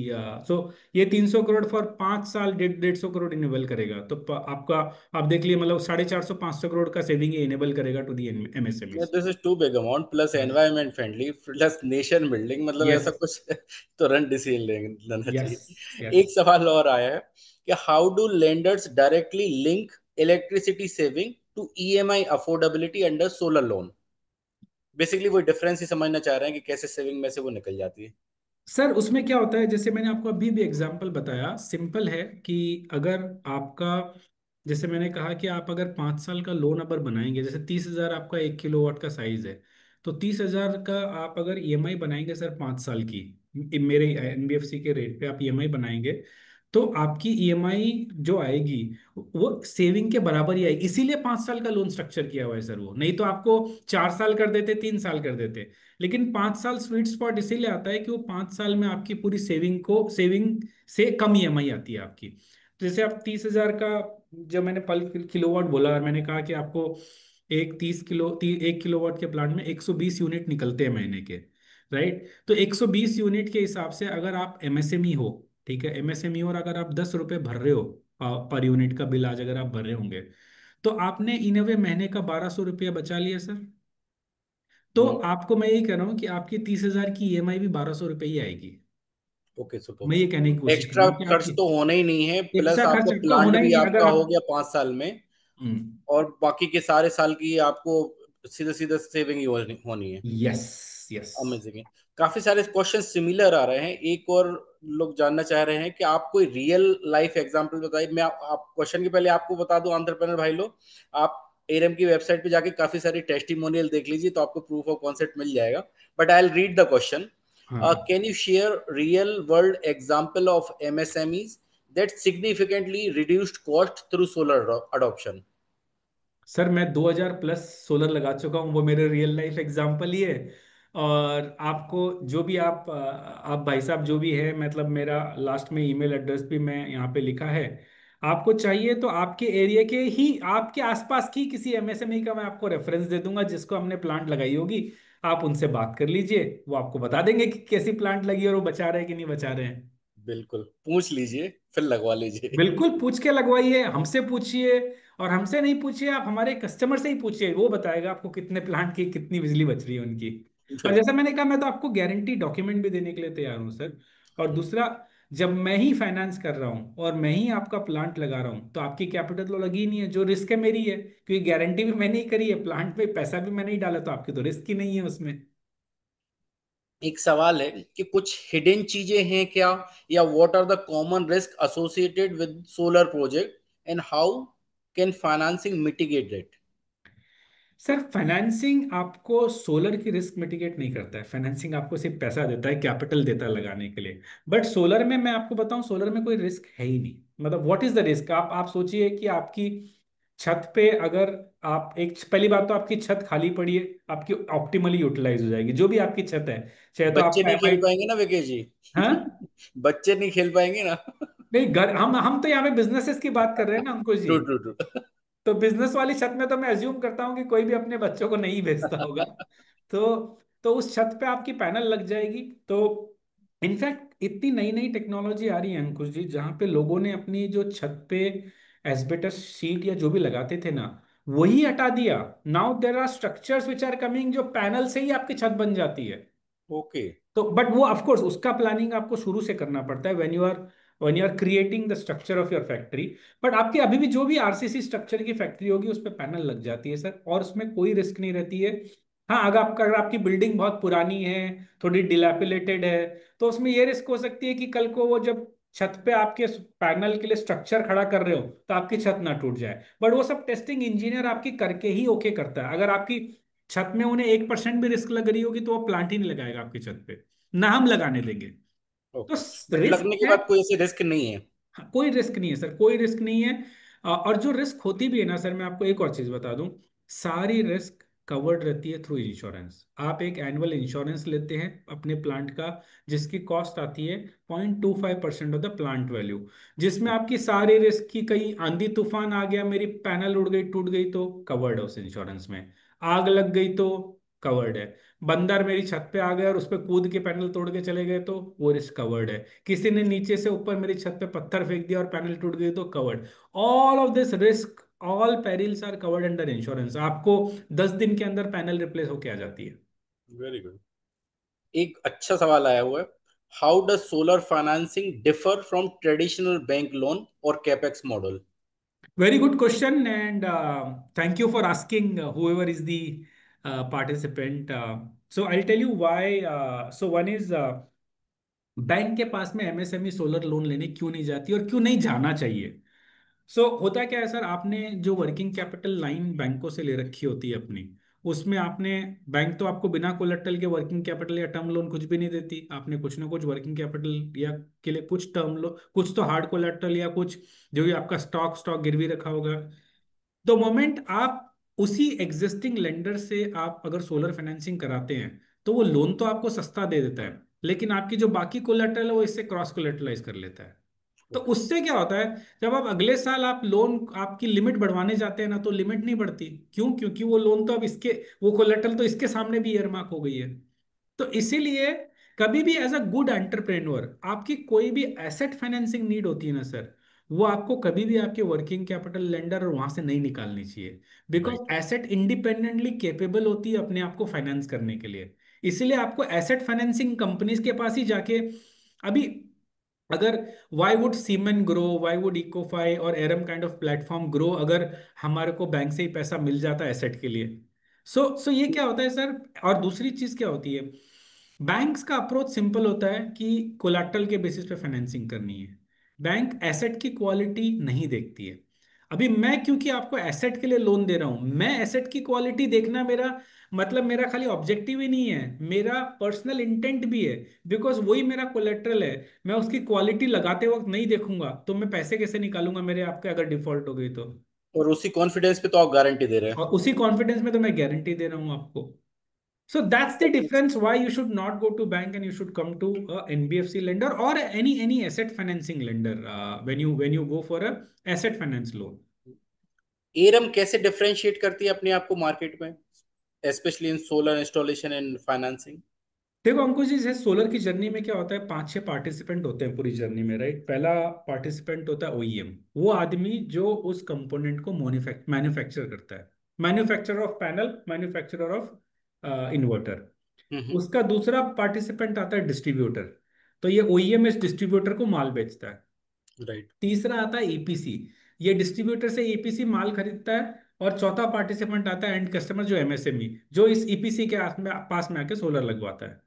so ये 300 crore for 5 साल 150 crore enable करेगा, तो आपका आप देख लिए मतलब 450 500 करोड़ का सेविंग ये इनेबल करेगा to the MSMEs. This is too big amount, plus environment friendly, plus nation building, मतलब ऐसा यस कुछ तुरंत डिसीजन लेना यस चाहिए। यस। एक सवाल और आया है कि how do lenders directly link electricity saving to EMI affordability under solar loan? Basically वो डिफरेंस ही समझना चाह रहे हैं कि कैसे सेविंग में से वो निकल जाती है। सर उसमें क्या होता है, जैसे मैंने आपको अभी भी एग्जांपल बताया, सिंपल है कि अगर आपका, जैसे मैंने कहा कि आप अगर 5 साल का लोन अगर बनाएंगे, जैसे 30,000 आपका 1 किलोवाट का साइज है, तो 30,000 का आप अगर ईएमआई बनाएंगे सर 5 साल की, मेरे एनबीएफसी के रेट पे आप ईएमआई बनाएंगे, तो आपकी ईएमआई जो आएगी वो सेविंग के बराबर ही आएगी। इसीलिए 5 साल का लोन स्ट्रक्चर किया हुआ है सर, वो नहीं तो आपको 4 साल कर देते, 3 साल कर देते। लेकिन 5 साल स्वीट स्पॉट इसीलिए आता है कि वो 5 साल में आपकी पूरी सेविंग से कम ईएमआई आती है आपकी। तो जैसे आप 30,000 का, जो मैंने पल किलोवाट बोला, मैंने कहा कि आपको एक 1 किलोवाट के प्लांट में 120 यूनिट निकलते हैं महीने के, राइट? तो 120 यूनिट के हिसाब से अगर आप एमएसएमई हो, ठीक है, एमएसएमई, और अगर आप 10 रुपये भर रहे हो पर यूनिट का बिल आज अगर आप भर रहे होंगे, तो आपने इन वे महीने का 1,200 रुपया बचा लिया सर। तो आपको मैं यही कह रहा हूँ कि आपकी 30,000 की ईएमआई भी 1,200 रुपये ही आएगी। Okay, super. मैं ये कहने की कोशिश कर रहा एक्स्ट्रा हूँ कि खर्च आपकी तो होना ही नहीं है, प्लस एक्स्ट्रा खर्च आपका आपका प्लांट होना ही भी नहीं अगर आपका हो आप। गया 5 साल में, हम्म। और बाकी के सारे साल की आपको सीधे सीधे सेविंग ही होनी है। Yes yes. अमेजिंग है। काफी सारे क्वेश्चन सिमिलर आ रहे हैं। एक और लोग जानना चाह रहे हैं कि आप कोई रियल लाइफ एग्जांपल बताइए। मैं आप क्वेश्चन के पहले आपको बता दूं, एंटरप्रेन्योर भाई लोग, आप एरम की वेबसाइट पे जाके काफी सारी टेस्टिमोनियल देख लीजिए, तो आपको प्रूफ ऑफ कॉन्सेप्ट मिल जाएगा। But I will read the question. हाँ can you share real world example of MSMEs that significantly reduced cost through solar adoption? Sir, मैं 2,000 प्लस सोलर लगा चुका हूँ, वो मेरे रियल लाइफ एग्जांपल ही है। और आपको जो भी आप भाई साहब जो भी है, मतलब मेरा लास्ट में ईमेल एड्रेस भी मैं यहाँ पे लिखा है। आपको चाहिए तो आपके एरिया के ही, आपके आसपास की किसी एमएसएमई का मैं आपको रेफरेंस दे दूंगा जिसको हमने प्लांट लगाई होगी। आप उनसे बात कर लीजिए, वो आपको बता देंगे कि कैसी प्लांट लगी और वो बचा रहे हैं कि नहीं बचा रहे हैं। बिल्कुल, पूछ लीजिए फिर लगवा लीजिए। बिल्कुल पूछ के लगवाइए, हमसे पूछिए। और हमसे नहीं पूछिए, आप हमारे कस्टमर से ही पूछिए, वो बताएगा आपको कितने प्लांट की कितनी बिजली बच रही है उनकी। और बिल्कुल। जैसा मैंने कहा, मैं तो आपको गारंटी डॉक्यूमेंट भी देने के लिए तैयार हूँ सर। और दूसरा, जब मैं ही फाइनेंस कर रहा हूँ और मैं ही आपका प्लांट लगा रहा हूँ, तो आपकी कैपिटल तो लगी ही नहीं है, जो रिस्क है मेरी है, क्योंकि गारंटी भी मैंने ही करी है, प्लांट पे पैसा भी मैंने ही डाला, तो आपकी तो रिस्क ही नहीं है उसमें। एक सवाल है कि कुछ हिडन चीजें हैं क्या, या what are the common risk associated with solar project, and how can financing mitigate it? Sir financing आपको सोलर की रिस्क मिटिगेट नहीं करता है, फाइनेंसिंग आपको सिर्फ पैसा देता है, कैपिटल देता है लगाने के लिए। बट सोलर में मैं आपको बताऊं, सोलर में कोई रिस्क है ही नहीं। मतलब व्हाट इज द रिस्क, आप सोचिए कि आपकी छत पे अगर आप एक, पहली बात तो आपकी छत खाली पड़ी है, आपकी ऑप्टिमली यूटिलाइज हो जाएगी जो भी आपकी छत है, चाहे तो बच्चे आपका नहीं खेल एमआई। पाएंगे ना विकेश जी? हाँ। बच्चे नहीं खेल पाएंगे ना? नहीं, घर हम तो यहाँ पे बिजनेसेस की बात कर रहे हैं ना Ankush ji. True true true. तो बिजनेस वाली छत में तो मैं अज्यूम करता हूँ कि कोई भी अपने बच्चों को नहीं भेजता होगा। तो तो उस छत पे आपकी पैनल लग जाएगी। तो इनफैक्ट इतनी नई नई टेक्नोलॉजी आ रही है अंकुश जी, जहाँ पे लोगों ने अपनी जो छत पे एस्बेस्टस शीट या जो भी लगाते थे ना, वही हटा दिया। Now there are structures which are coming, जो पैनल से ही आपकी छत बन जाती है। ओके। तो बट वो ऑफ कोर्स उसका प्लानिंग आपको शुरू से करना पड़ता है, when you are creating the structure of your factory. But आपकी अभी भी जो भी आरसीसी स्ट्रक्चर की फैक्ट्री होगी उस पर पैनल लग जाती है सर, और उसमें कोई रिस्क नहीं रहती है। हाँ, अगर आपकी बिल्डिंग बहुत पुरानी है, थोड़ी डिलैपिलेटेड है, तो उसमें ये रिस्क हो सकती है कि कल को वो जब छत पे आपके पैनल के लिए स्ट्रक्चर खड़ा कर रहे हो तो आपकी छत ना टूट जाए। बट वो सब टेस्टिंग इंजीनियर आपकी करके ही ओके करता है। अगर आपकी छत में उन्हें 1% भी रिस्क लग रही होगी तो वो प्लांट ही नहीं लगाएगा आपकी छत पे, ना हम लगाने देंगे। तो ओके। बट रिस्क लगने के है। बाद कोई ऐसे रिस्क नहीं है? हाँ, कोई रिस्क नहीं है सर, कोई रिस्क नहीं है। और जो रिस्क होती भी है ना सर, मैं आपको एक और चीज बता दूं, सारी रिस्क कवर्ड रहती है थ्रू इंश्योरेंस। आप एक एनुअल इंश्योरेंस लेते हैं अपने प्लांट का, जिसकी कॉस्ट आती है 0.25% ऑफ द प्लांट वैल्यू, जिसमें आपकी सारी रिस्क की, कहीं आंधी तूफान आ गया, मेरी पैनल उड़ गई टूट गई तो कवर्ड है उस इंश्योरेंस में, आग लग गई तो कवर्ड है, बंदर मेरी छत पे आ गया और उस पे कूद के पैनल तोड़ के चले गए तो वो रिस्क कवर्ड है, किसी ने नीचे से ऊपर मेरी छत पे पत्थर फेंक दिया और पैनल टूट गई तो covered. All of this risk, all perils are covered under insurance. आपको 10 दिन के अंदर पैनल रिप्लेस होके आ जाती है। Very good. एक अच्छा सवाल आया हुआ है, how does solar financing differ from traditional bank loan और capex model? Very good question, and thank you for asking, whoever is the participant. So I'll tell you why. So one is, bank के पास में MSME solar loan लेने क्यों नहीं जाती और क्यों नहीं जाना चाहिए। होता क्या है सर, आपने जो वर्किंग कैपिटल लाइन बैंकों से ले रखी होती है अपनी, उसमें आपने, बैंक तो आपको बिना कोलेटरल के वर्किंग कैपिटल या टर्म लोन कुछ भी नहीं देती, आपने कुछ ना कुछ वर्किंग कैपिटल या के लिए कुछ टर्म लोन, कुछ तो हार्ड कोलेटरल या कुछ जो भी आपका स्टॉक स्टॉक गिरवी रखा होगा। तो मोमेंट आप उसी एग्जिस्टिंग लेंडर से आप अगर सोलर फाइनेंसिंग कराते हैं तो वो लोन तो आपको सस्ता दे देता है, लेकिन आपकी जो बाकी कोलेटरल है वो इससे क्रॉस कोलेटरलाइज कर लेता है। तो ओके। उससे क्या होता है, जब आप अगले साल आप लोन आपकी लिमिट बढ़वाने जाते हैं ना, तो लिमिट नहीं बढ़ती। क्यों? क्योंकि वो लोन तो अब इसके, वो कोलेटरल तो इसके सामने भी ईयरमार्क हो गई है। तो इसीलिए कभी भी एज अ गुड एंटरप्रेन्योर आपकी कोई भी एसेट फाइनेंसिंग नीड होती है ना सर, वो आपको कभी भी आपके वर्किंग कैपिटल लेंडर और वहां से नहीं निकालनी चाहिए। Because right. Asset independently capable होती है अपने आप को फाइनेंस करने के लिए। इसीलिए आपको एसेट फाइनेंसिंग कंपनीज के पास ही जाके, अभी अगर, why would Siemens grow, why would Ecofy और um kind of platform grow अगर हमारे को बैंक से ही पैसा मिल जाता है एसेट के लिए। सो ये क्या होता है सर, और दूसरी चीज क्या होती है, बैंक्स का अप्रोच सिंपल होता है कि कोलैटरल के बेसिस पे फाइनेंसिंग करनी है। बैंक एसेट की क्वालिटी नहीं देखती है। अभी मैं क्योंकि आपको एसेट के लिए लोन दे रहा हूं, मैं एसेट की क्वालिटी देखना मेरा मतलब, मेरा खाली ऑब्जेक्टिव ही नहीं है, मेरा पर्सनल इंटेंट भी है। बिकॉज वही मेरा कोलेट्रल है। मैं उसकी क्वालिटी लगाते वक्त नहीं देखूंगा तो मैं पैसे कैसे निकालूंगा मेरे आपके, अगर डिफॉल्ट हो गई तो। और उसी कॉन्फिडेंस पे तो आप गारंटी दे रहे हैं। और उसी कॉन्फिडेंस में तो मैं गारंटी दे रहा हूं आपको। So that's the difference why you should not go to bank and you should come to a NBFC lender or any asset financing lender, when you go for a asset finance loan. एरम कैसे differentiate करती है अपने आप को market में, specially in solar installation and financing? देखो अंकुश जी, जैसे solar की जर्नी में क्या होता है, 5-6 पार्टिसिपेंट होते हैं पूरी जर्नी में, राइट। पहला पार्टिसिपेंट होता है ओईएम, वो आदमी जो उस कंपोनेंट को मैन्युफैक्चर करता है, manufacturer of panel, manufacturer of inverter. हम्म। उसका दूसरा पार्टिसिपेंट आता है डिस्ट्रीब्यूटर, तो ये ओईएम इस डिस्ट्रीब्यूटर को माल बेचता है। राइट। तीसरा आता है ईपीसी, ये डिस्ट्रीब्यूटर से ईपीसी माल खरीदता है। और चौथा पार्टिसिपेंट आता है एंड कस्टमर, जो एमएसएमई, जो इस ईपीसी के पास में आके सोलर लगवाता है।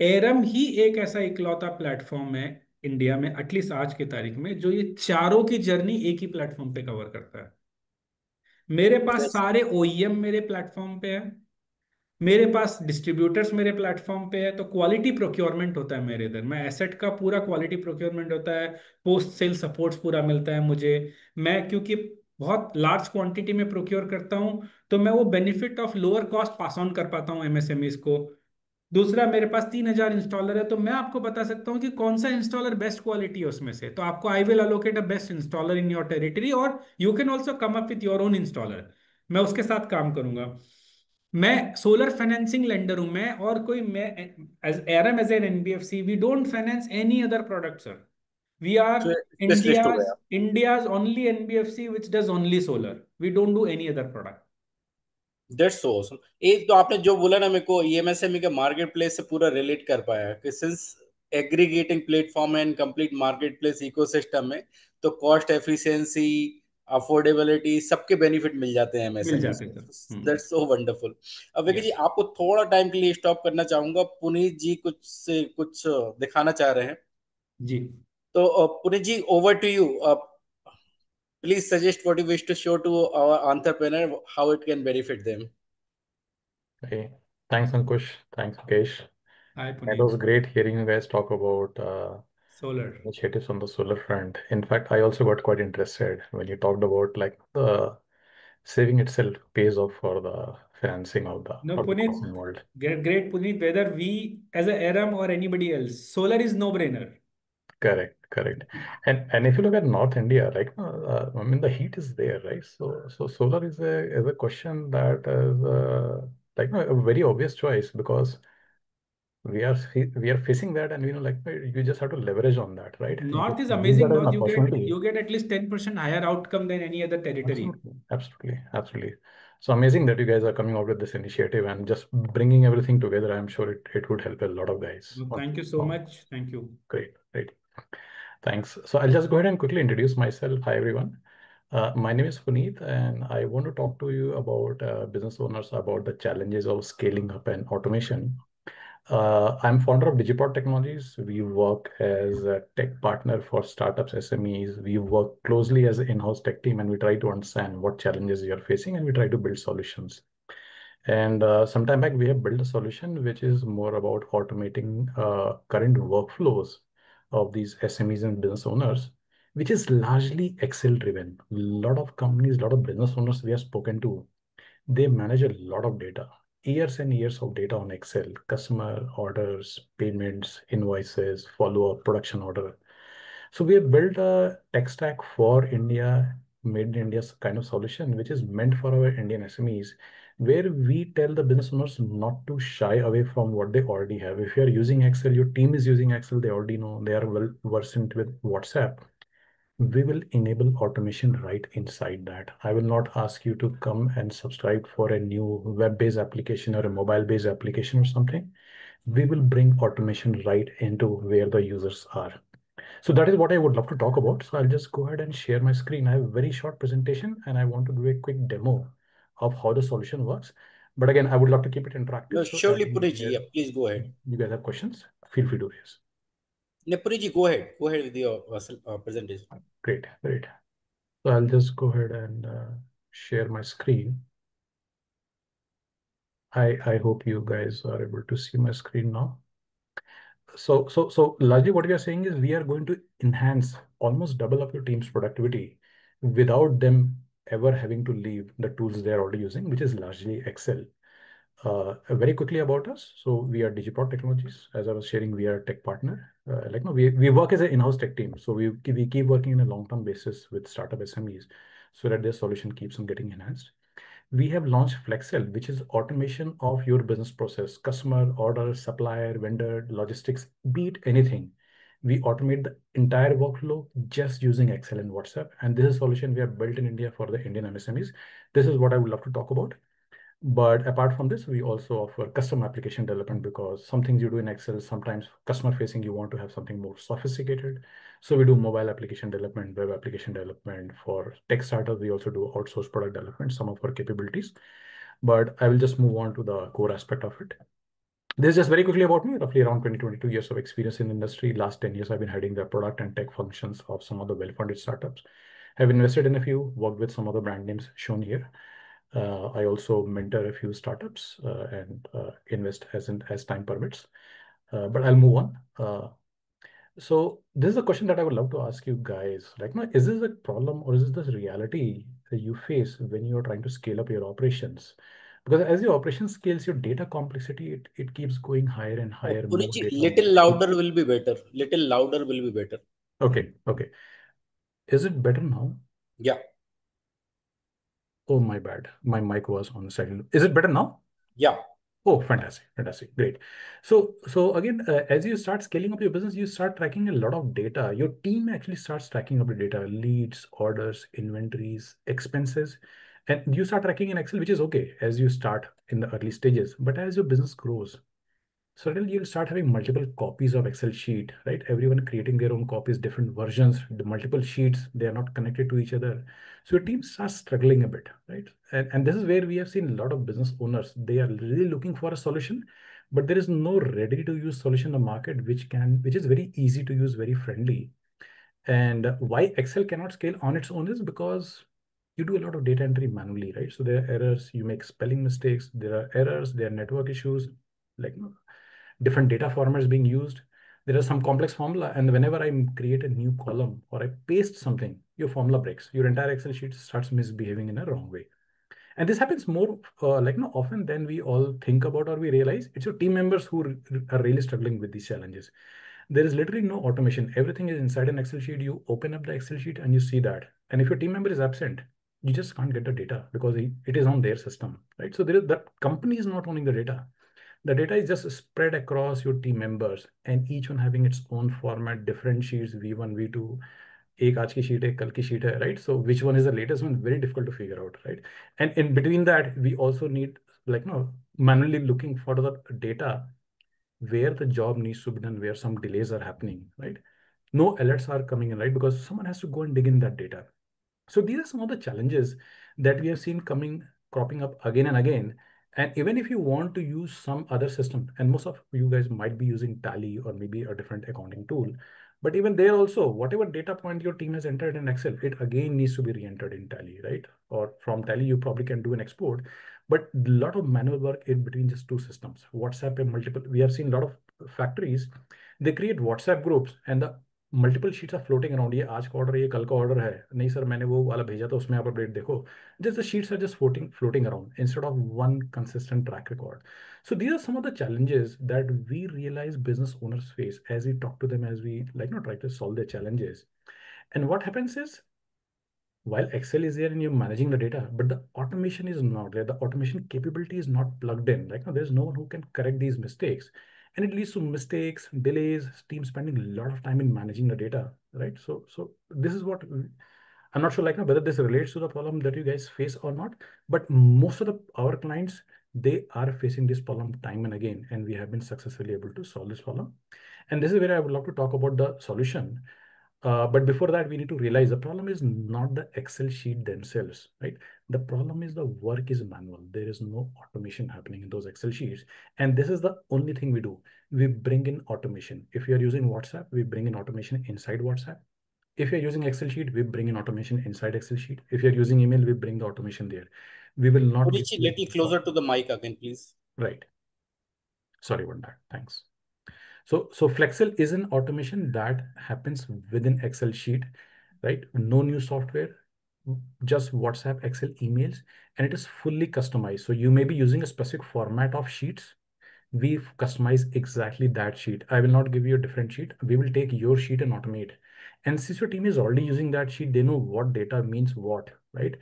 एरम ही एक ऐसा इकलौता प्लेटफॉर्म है इंडिया में, एटलीस्ट आज की तारीख में, जो ये चारों की जर्नी एक ही प्लेटफॉर्म पे कवर करता है। मेरे पास जैसे सारे ओईएम मेरे प्लेटफॉर्म पे है, मेरे पास डिस्ट्रीब्यूटर्स मेरे प्लेटफॉर्म पे है, तो क्वालिटी प्रोक्योरमेंट होता है मेरे इधर, मैं एसेट का पूरा क्वालिटी प्रोक्योरमेंट होता है, पोस्ट सेल सपोर्ट्स पूरा मिलता है मुझे। मैं क्योंकि बहुत लार्ज क्वांटिटी में प्रोक्योर करता हूं, तो मैं वो benefit of lower cost pass on कर पाता हूँ एमएसएमईज को। दूसरा, मेरे पास 3,000 इंस्टॉलर है, तो मैं आपको बता सकता हूँ कि कौन सा इंस्टॉलर बेस्ट क्वालिटी है उसमें से, तो आपको I will allocate a best installer in your territory, और you can also come up with your own installer. मैं उसके साथ काम करूंगा। मैं सोलर फाइनेंसिंग लेंडर हूं मैं, और कोई, मैं as um as an NBFC we don't finance any other product sir. We are specialist हो इंडियाज गया। India's only NBFC which does only solar, we don't do any other product. That's so awesome. एक तो आपने जो बोला ना, मेरे को ईएमएसएमई के मार्केट प्लेस से पूरा रिलेट कर पाया कि since aggregating platform and complete market place ecosystem में, तो कॉस्ट एफिशिएंसी, अफोर्डेबिलिटी, सबके बेनिफिट मिल जाते हैं मिल एमएसएमई जाते हैं सर। से। That's so wonderful. अब विकी जी, यस। आपको थोड़ा टाइम के लिए स्टॉप करना चाहूंगा, पुनीत जी कुछ से कुछ दिखाना चाह रहे हैं। जी। तो Puneet ji, over to you. Please suggest what you wish to show to our entrepreneur, how it can benefit them. Hey, thanks Ankush. Thanks Mukesh. Hi It Puneet. was great hearing you guys talk about solar. initiatives on the solar front. In fact, I also got quite interested when you talked about like the saving itself pays off for the financing of the No, cost Puneet, involved. great, Puneet. Whether we as a Aram or anybody else, solar is no-brainer. Correct, correct. And if you look at North India, like I mean, the heat is there, right? So solar is a question that is like no, a very obvious choice because we are facing that, and like you just have to leverage on that, right? You North is use that amazing. as an North, opportunity. you get at least 10% higher outcome than any other territory. Absolutely, absolutely, absolutely. So amazing that you guys are coming out with this initiative and just bringing everything together. I'm sure it would help a lot of guys. No, thank you so much. Thank you. Great, great. Thanks. So I'll just go ahead and quickly introduce myself. Hi, everyone. My name is Puneet, and I want to talk to you about business owners about the challenges of scaling up and automation. I'm founder of Digipod Technologies. We work as a tech partner for startups, SMEs. We work closely as an in-house tech team, and we try to understand what challenges you are facing, and we try to build solutions. And some time back, we have built a solution which is more about automating current workflows of these SMEs and business owners, which is largely Excel driven. A lot of companies, a lot of business owners we have spoken to, they manage a lot of data, years and years of data on Excel, customer orders, payments, invoices, follow-up, production order. So we have built a tech stack for India, made in India kind of solution, which is meant for our Indian SMEs, where we tell the business owners not to shy away from what they already have. If you're using Excel, your team is using Excel, they already know, they are well versed with WhatsApp. We will enable automation right inside that. I will not ask you to come and subscribe for a new web-based application or a mobile-based application or something. We will bring automation right into where the users are. So that is what I would love to talk about. So I'll just go ahead and share my screen. I have a very short presentation and I want to do a quick demo of how the solution works. But again, I would love to keep it interactive. No, So as surely, you Puneet. Yeah, please go ahead. guys have questions, feel free to raise. No, Puneet, go ahead. Go ahead with your presentation. Great, great. So I'll just go ahead and share my screen. I hope you guys are able to see my screen now. So largely what we are saying is we are going to enhance, almost double up your team's productivity without them ever having to leave the tools they're already using, which is largely Excel. Very quickly about us. So we are Digipod Technologies. As I was sharing, we are a tech partner. Like no, we work as an in-house tech team. So we keep working in a long-term basis with startup SMEs so that their solution keeps on getting enhanced. We have launched Flexel, which is automation of your business process, customer, order, supplier, vendor, logistics, be it anything. We automate the entire workflow just using Excel and WhatsApp. And this is a solution we have built in India for the Indian MSMEs. This is what I would love to talk about. But apart from this, we also offer custom application development because some things you do in Excel, sometimes customer facing, you want to have something more sophisticated. So we do mobile application development, web application development. For tech startups, we also do outsourced product development, some of our capabilities. But I will just move on to the core aspect of it. This is just very quickly about me, roughly around 22 years of experience in the industry. Last 10 years, I've been heading the product and tech functions of some of the well-funded startups. Have invested in a few, worked with some of the brand names shown here. I also mentor a few startups and invest as time permits. But I'll move on. So this is a question that I would love to ask you guys. Like, now, is this a problem or is this the reality that you face when you're trying to scale up your operations? Because as your operation scales, your data complexity, it keeps going higher and higher, more Puneet, data. little louder will be better. Little louder will be better. Okay, okay. Is it better now? Yeah, Oh, my bad. My mic was on the side. Is it better now? yeah. Oh, fantastic, fantastic, great. So again, as you start scaling up your business, you start tracking a lot of data. Your team actually starts tracking up the data, leads, orders, inventories, expenses, and you start tracking in Excel, which is okay as you start in the early stages. But as your business grows, suddenly you'll start having multiple copies of Excel sheet, right? Everyone creating their own copies, different versions, the multiple sheets, they are not connected to each other. So your team starts struggling a bit, right? And this is where we have seen a lot of business owners, they are really looking for a solution, but there is no ready to use solution in the market, which is very easy to use, very friendly. And why Excel cannot scale on its own is because you do a lot of data entry manually, right? So there are errors, you make spelling mistakes, there are errors, there are network issues, like different data formats being used. There is some complex formula, and whenever I create a new column or I paste something, your formula breaks. Your entire Excel sheet starts misbehaving in a wrong way. And this happens more often than we all think about or we realize. It's your team members who are really struggling with these challenges. There is literally no automation. Everything is inside an Excel sheet. You open up the Excel sheet and you see that. And if your team member is absent, you just can't get the data because it is on their system, right? So there is the company is not owning the data. The data is just spread across your team members and each one having its own format, different sheets, V1, V2, एक आज की sheet है कल की sheet है, right? So which one is the latest one? Very difficult to figure out, right? And in between that, we also need manually looking for the data where the job needs to be done, where some delays are happening, right? No alerts are coming in, right? Because someone has to go and dig in that data. So these are some of the challenges that we have seen cropping up again and again. And even if you want to use some other system, and most of you guys might be using Tally or maybe a different accounting tool, but even there also, whatever data point your team has entered in Excel, it again needs to be re-entered in Tally, right? Or from Tally, you probably can do an export, but a lot of manual work in between just two systems. WhatsApp and multiple, we have seen a lot of factories, they create WhatsApp groups and the multiple sheets are floating around, ये आज का order ये कल का order है, नहीं sir मैंने वो वाला भेजा था उसमें आप अपडेट देखो. Just the sheets are just floating around instead of one consistent track record. So these are some of the challenges that we realize business owners face as we talk to them, as we try to solve their challenges. And what happens is, while Excel is there and you're managing the data, but the automation is not there. The automation capability is not plugged in. There's no one who can correct these mistakes. And it leads to mistakes, delays, team spending a lot of time in managing the data, right? So this is what I'm not sure whether this relates to the problem that you guys face or not, but most of our clients, they are facing this problem time and again, and we have been successfully able to solve this problem. And this is where I would love to talk about the solution. But before that, we need to realize the problem is not the Excel sheet themselves, right? The problem is the work is manual. There is no automation happening in those Excel sheets. And this is the only thing we do. We bring in automation. If you're using WhatsApp, we bring in automation inside WhatsApp. If you're using Excel sheet, we bring in automation inside Excel sheet. If you're using email, we bring the automation there. We will not give Purichi, you little closer to the mic again, please. right. Sorry about that. Thanks. So Flexel is an automation that happens within Excel sheet, right? No new software, just WhatsApp, Excel, emails, and it is fully customized. So you may be using a specific format of sheets. We've customized exactly that sheet. I will not give you a different sheet. We will take your sheet and automate. And since your team is already using that sheet, they know what data means what, right?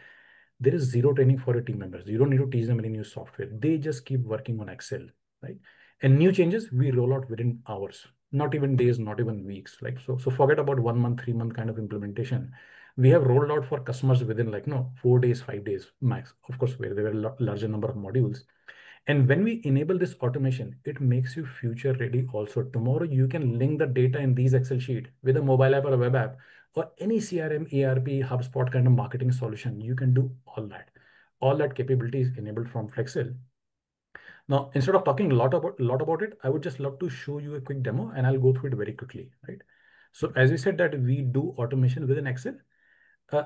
There is zero training for your team members. You don't need to teach them any new software. They just keep working on Excel, right? And new changes we roll out within hours, not even days, not even weeks. So forget about 1 month, 3 month kind of implementation. We have rolled out for customers within 4 days, 5 days max. Of course, where there were larger number of modules. And when we enable this automation, it makes you future ready also. Tomorrow, you can link the data in these Excel sheet with a mobile app or a web app or any CRM, ERP, HubSpot kind of marketing solution. You can do all that. All that capability is enabled from Flexel. Now, instead of talking a lot about it, I would just love to show you a quick demo and I'll go through it very quickly, right? So as we said that we do automation within Excel,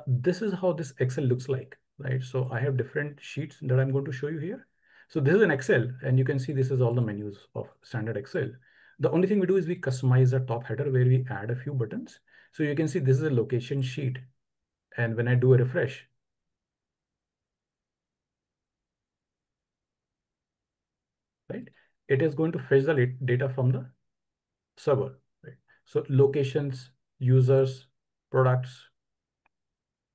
this is how this Excel looks like, right? So I have different sheets that I'm going to show you here. So this is an Excel, and you can see this is all the menus of standard Excel. The only thing we do is we customize the top header where we add a few buttons. So you can see this is a location sheet. And when I do a refresh, right, it is going to fetch the data from the server, right? So locations, users, products,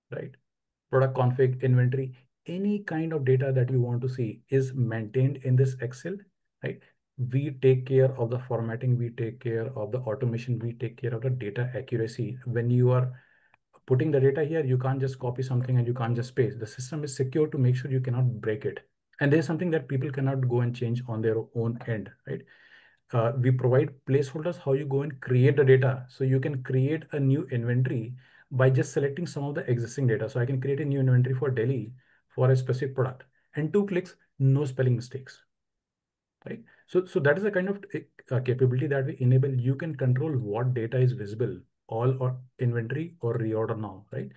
right? Product config, inventory, any kind of data that you want to see is maintained in this Excel, right? We take care of the formatting, we take care of the automation, we take care of the data accuracy. When you are putting the data here, you can't just copy something and you can't just paste. The system is secure to make sure you cannot break it. And there's something that people cannot go and change on their own end, right? We provide placeholders how you go and create the data. So you can create a new inventory by just selecting some of the existing data. So I can create a new inventory for Delhi for a specific product and 2 clicks, no spelling mistakes, right? So that is the kind of capability that we enable. You can control what data is visible, all or inventory or reorder now, right?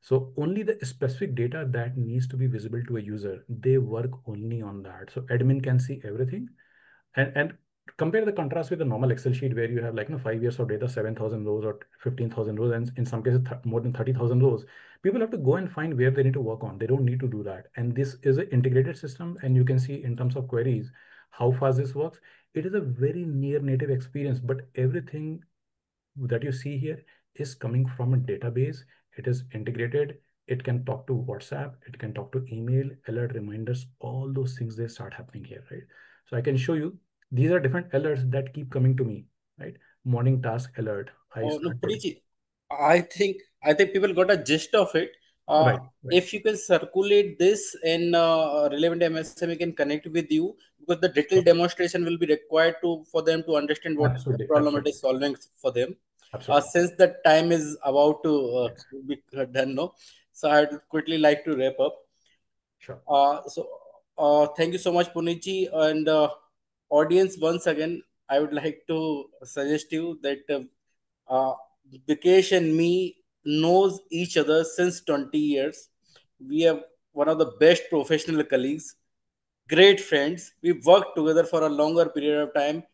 So only the specific data that needs to be visible to a user, they work only on that. So admin can see everything. And compare the contrast with the normal Excel sheet where you have like 5 years of data, 7,000 rows or 15,000 rows, and in some cases more than 30,000 rows. People have to go and find where they need to work on. They don't need to do that. And this is an integrated system, and you can see in terms of queries how fast this works. It is a very near native experience, but everything that you see here is coming from a database. It is integrated. It can talk to WhatsApp. It can talk to email, alert reminders, all those things, they start happening here, right? So I can show you, these are different alerts that keep coming to me, right? Morning task alert. I Oh no, start putting, Puriji, I think people got a gist of it. Uh, right, right. if you can circulate this and relevant MSME can connect with you, because the detailed Sure. demonstration will be required to for them to understand what Absolutely, problem it absolutely, is solving for them. absolutely. Since the time is about to Yes, be done, no, so I'd quickly like to wrap up. sure. Thank you so much, Punichi, and audience. Once again, I would like to suggest you that uh, Vikesh and me knows each other since 20 years. We are one of the best professional colleagues, great friends. We worked together for a longer period of time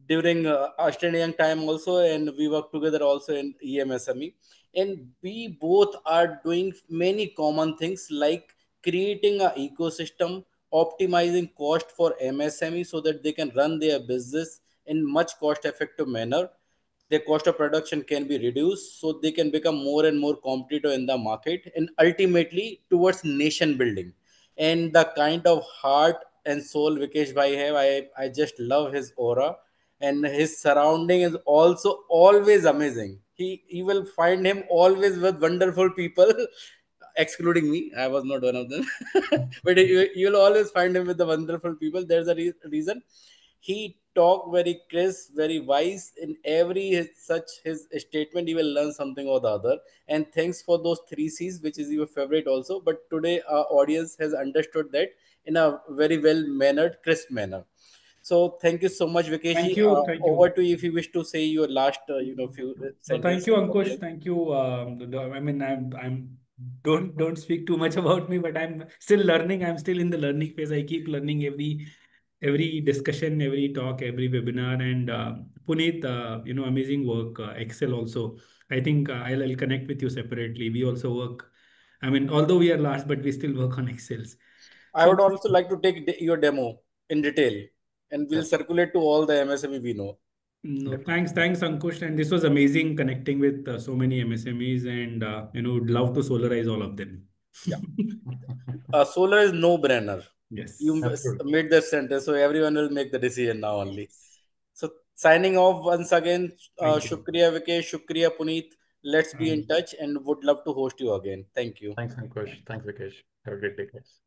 during Australian time also, and we work together also in EMSME. And we both are doing many common things like creating an ecosystem, optimizing cost for MSME so that they can run their business in much cost effective manner. Their cost of production can be reduced so they can become more and more competitive in the market, and ultimately towards nation building. And the kind of heart and soul Vikesh Bhai have, I just love his aura, and his surrounding is also always amazing. He will find him always with wonderful people, excluding me. I was not one of them, but you'll always find him with the wonderful people. There's a reason. He talked very crisp, very wise in every such his statement. You will learn something or the other. And thanks for those three C's, which is your favorite also. But today our audience has understood that in a very well mannered, crisp manner. So thank you so much, Thank Vikeshji. you. Thank Over you. to you if you wish to say your last, few No, thank sentence. you, Ankush. Thank you. I mean, I'm don't speak too much about me, but I'm still learning. I'm still in the learning phase. I keep learning every discussion, every talk, every webinar. And Puneet, amazing work. Excel also. I think I'll connect with you separately. We also work. I mean, although we are last, but we still work on Excels. I So would also like to take your demo in detail, and we'll Yes, circulate to all the MSME we know. no, definitely. thanks, Ankush. And this was amazing connecting with so many MSMEs, and would love to solarize all of them. Yeah. Solar is no brainer. You Yes. Absolutely. made that sentence, so everyone will make the decision now only. Yes. So signing off once again. Thank you. Shukriya Vikesh, Shukriya Puneet. Let's be in Um, touch and would love to host you again. Thank you. Thanks, Ankush. Thanks, Vikesh. Have a great day, guys.